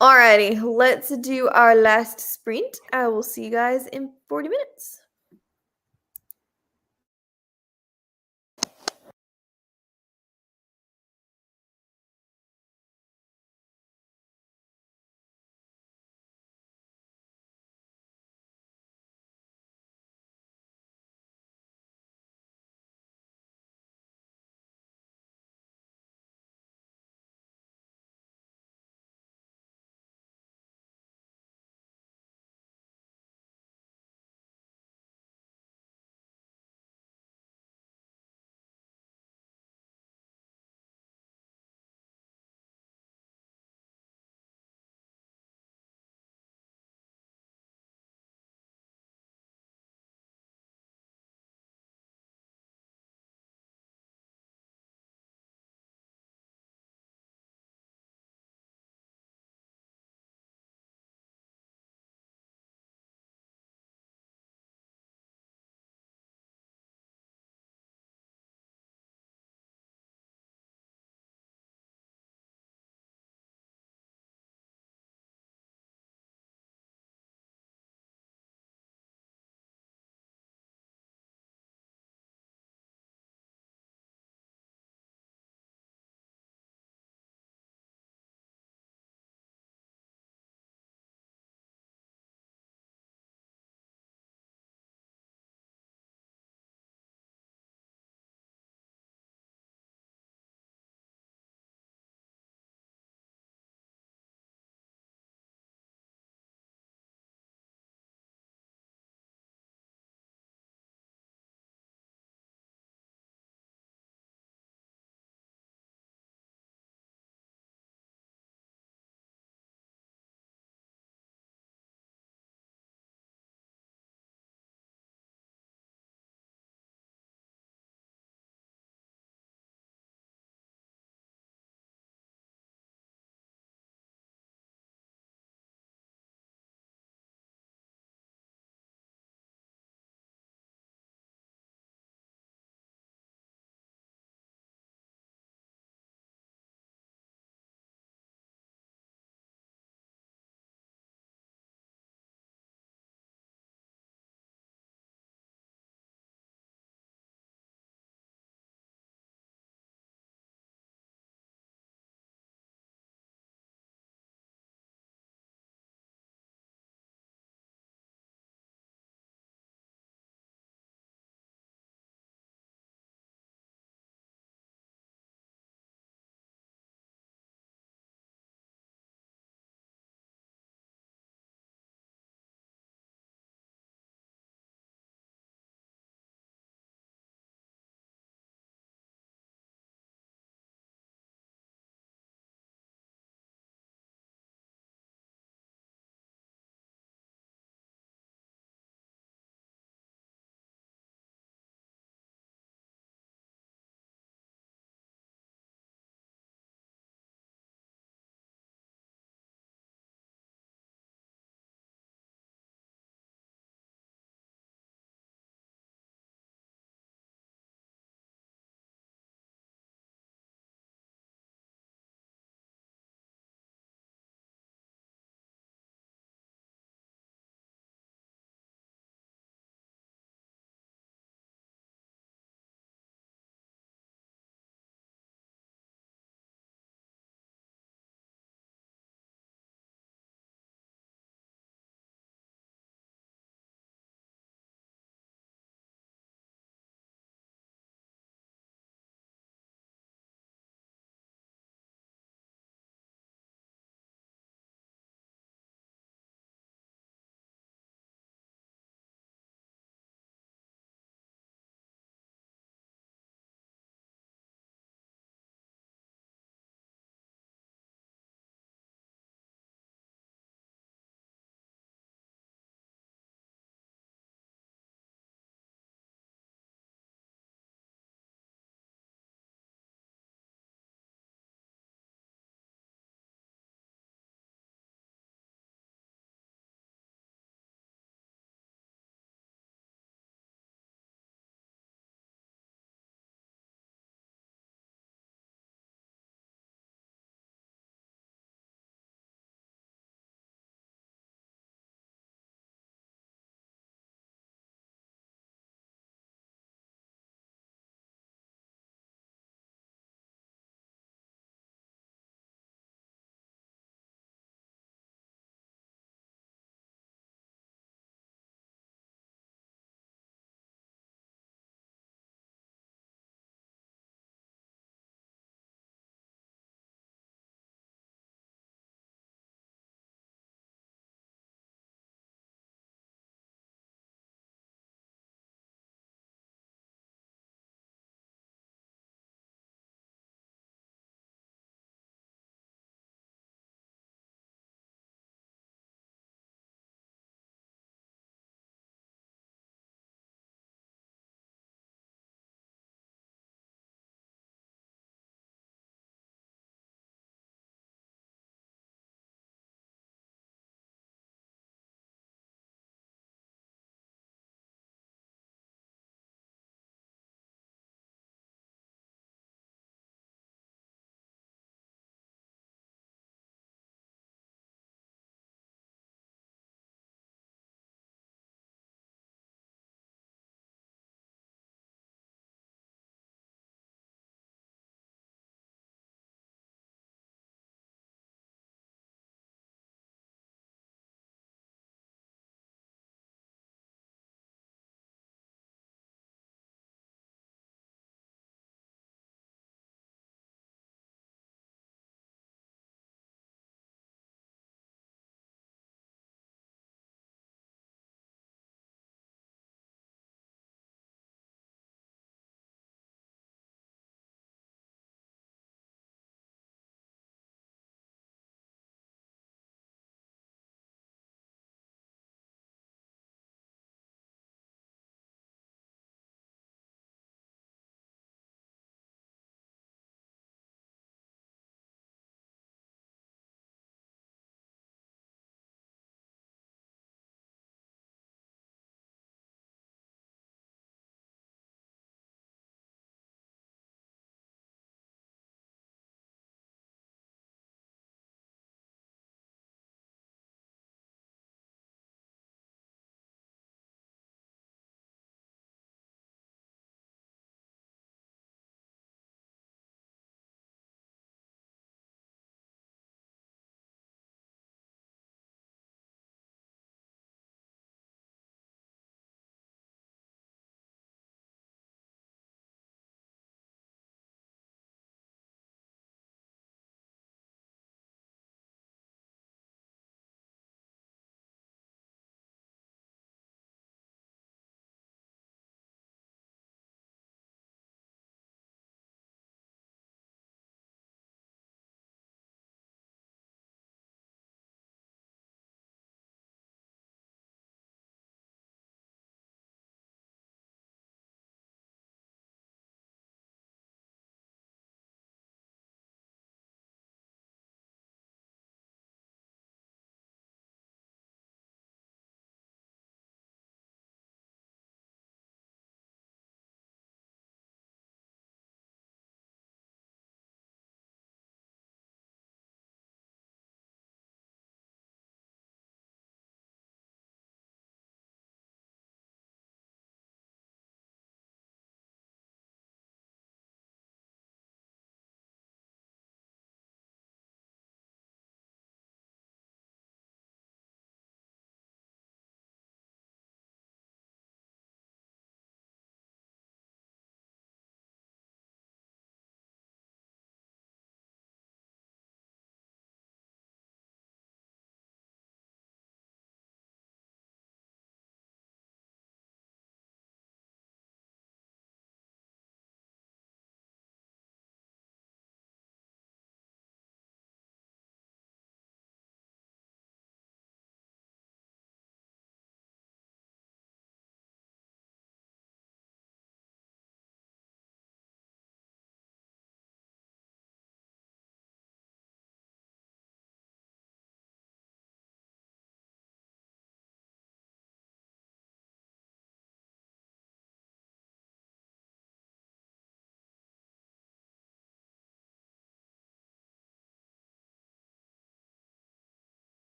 Alrighty, let's do our last sprint. I will see you guys in 40 minutes.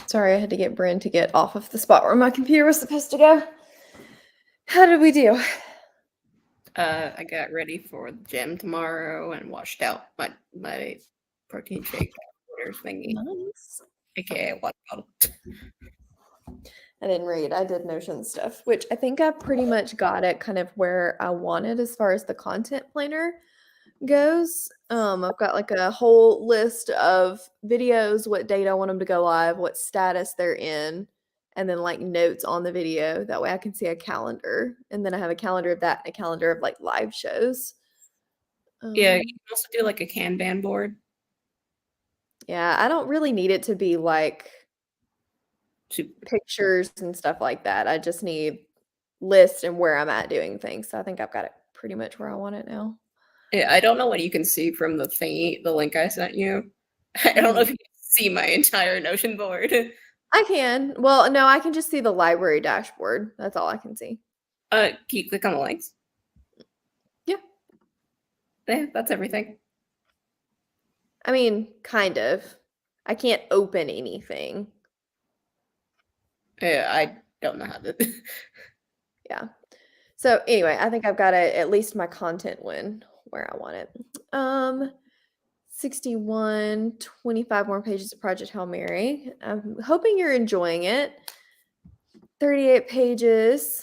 Sorry, I had to get Bryn to get off of the spot where my computer was supposed to go. How did we do? I got ready for the gym tomorrow and washed out my protein shake orders thingy, Nice. aka water bottle. I didn't read. I did Notion stuff, which I think I pretty much got it kind of where I wanted as far as the content planner goes. I've got like a whole list of videos, what date I want them to go live, what status they're in, and then like notes on the video. That way I can see a calendar. And then I have a calendar of that and a calendar of like live shows. Yeah, you can also do like a Kanban board. Yeah, I don't really need it to be like Super. pictures and stuff like that. I just need lists and where I'm at doing things. So I think I've got it pretty much where I want it now. Yeah, I don't know what you can see from the thingy, the link I sent you. I don't know if you can see my entire Notion board. I can. Well, no, I can just see the library dashboard. That's all I can see. Can you click on the links? Yeah. Yeah, that's everything. I mean, kind of. I can't open anything. Yeah, I don't know how to. Yeah. So anyway, I think I've got at least my content win where I want it. 61, 25 more pages of Project Hail Mary. I'm hoping you're enjoying it. 38 pages.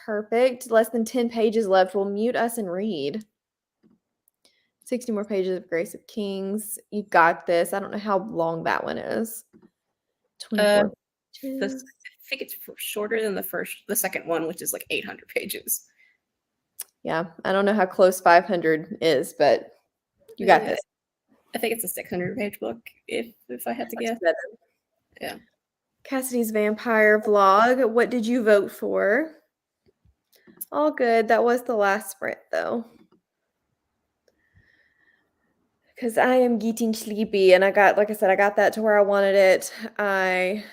Perfect. Less than 10 pages left. We'll mute us and read. 60 more pages of Grace of Kings. You got this. I don't know how long that one is. 24 pages. I think it's shorter than the second one, which is like 800 pages. Yeah, I don't know how close 500 is, but you got this. I think it's a 600-page book, if I had to guess. Yeah. Cassidy's Vampire Vlog. What did you vote for? All good. That was the last sprint, though. Because I am getting sleepy, and I got, like I said, I got that to where I wanted it. I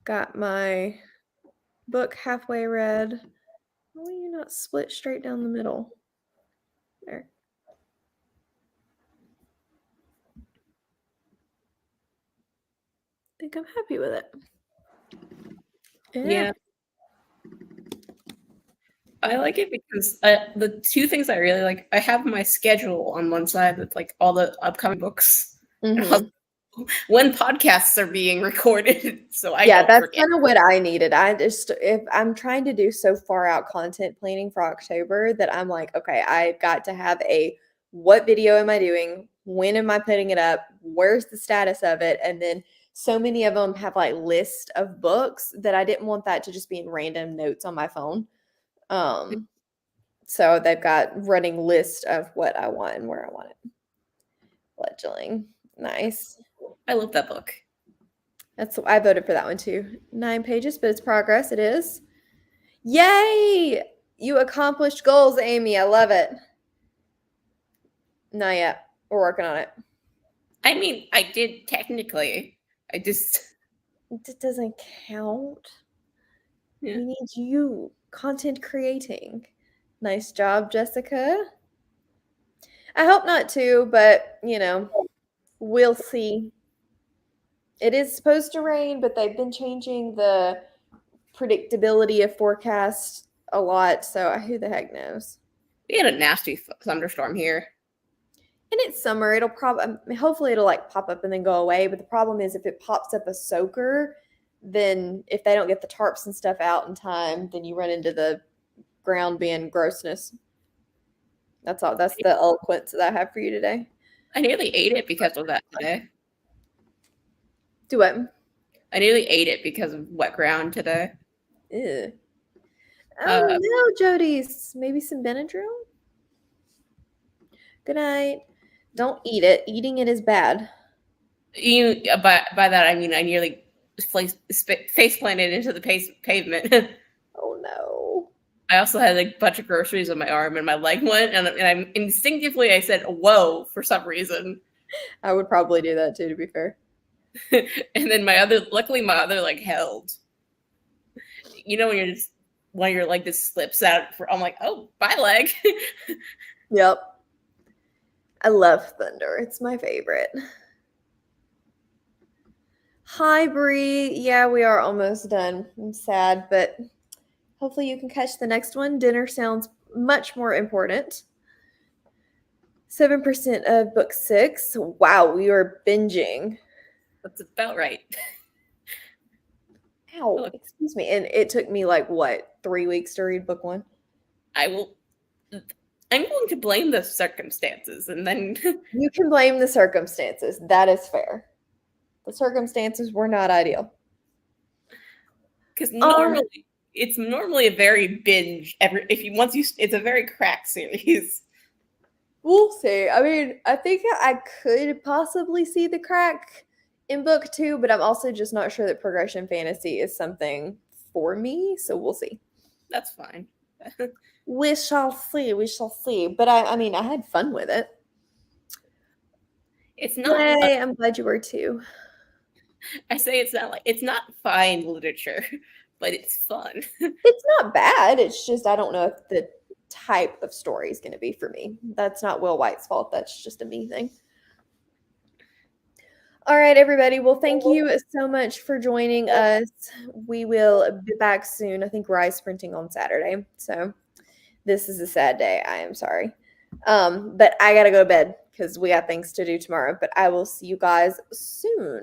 got my book halfway read. Why are you not split straight down the middle? There. I think I'm happy with it. Yeah. I like it because the two things I really like, I have my schedule on one side with like all the upcoming books. Mm-hmm. When podcasts are being recorded, so that's kind of what I needed. If I'm trying to do so far out content planning for October that I'm like, okay, I've got to have what video am I doing? When am I putting it up? Where's the status of it? And then so many of them have like list of books that I didn't want that to just be in random notes on my phone. So they've got running list of what I want and where I want it. Fledgling. Nice. I love that book. I voted for that one too. 9 pages, but it's progress. It is. Yay! You accomplished goals, Amy. I love it. Not yet. We're working on it. I mean, I did technically. It doesn't count. Yeah. We need you. Content creating. Nice job, Jessica. I hope not too, but we'll see. It is supposed to rain, but they've been changing the predictability of forecasts a lot, so who the heck knows? We had a nasty thunderstorm here. And it's summer. It'll hopefully it'll like pop up and then go away. But the problem is if it pops up a soaker, then if they don't get the tarps and stuff out in time, then you run into the ground being grossness. That's all. That's the eloquence that I have for you today. I nearly ate it because of that today. Do what? I nearly ate it because of wet ground today. Ew. Oh no, Jody's. Maybe some Benadryl? Good night. Don't eat it. Eating it is bad. By that I mean I nearly face planted into the pavement. Oh no. I also had a bunch of groceries on my arm and my leg went and I instinctively I said whoa for some reason. I would probably do that too, to be fair. And then luckily my other leg held. You know, when your leg just slips out, I'm like, oh, bye leg. Yep. I love Thunder. It's my favorite. Hi, Bree. Yeah, we are almost done. I'm sad, but hopefully you can catch the next one. Dinner sounds much more important. 7% of book 6. Wow, we are binging. That's about right. Ow, Look. excuse me. And it took me like, what, 3 weeks to read book 1? I'm going to blame the circumstances, and then You can blame the circumstances. That is fair. The circumstances were not ideal. because normally it's normally a very binge. It's a very crack series. We'll see. I mean, I think I could possibly see the crack in book 2, but I'm also just not sure that progression fantasy is something for me. So we'll see. That's fine. We shall see. We shall see. But I mean, I had fun with it. It's not. Yay, I'm glad you were too. I say it's not fine literature, but it's fun. It's not bad. It's just I don't know if the type of story is going to be for me. That's not Will White's fault. That's just a me thing. All right, everybody. Well, thank you so much for joining us. We will be back soon. I think Rise printing on Saturday. So this is a sad day. I am sorry. But I got to go to bed because we got things to do tomorrow. But I will see you guys soon.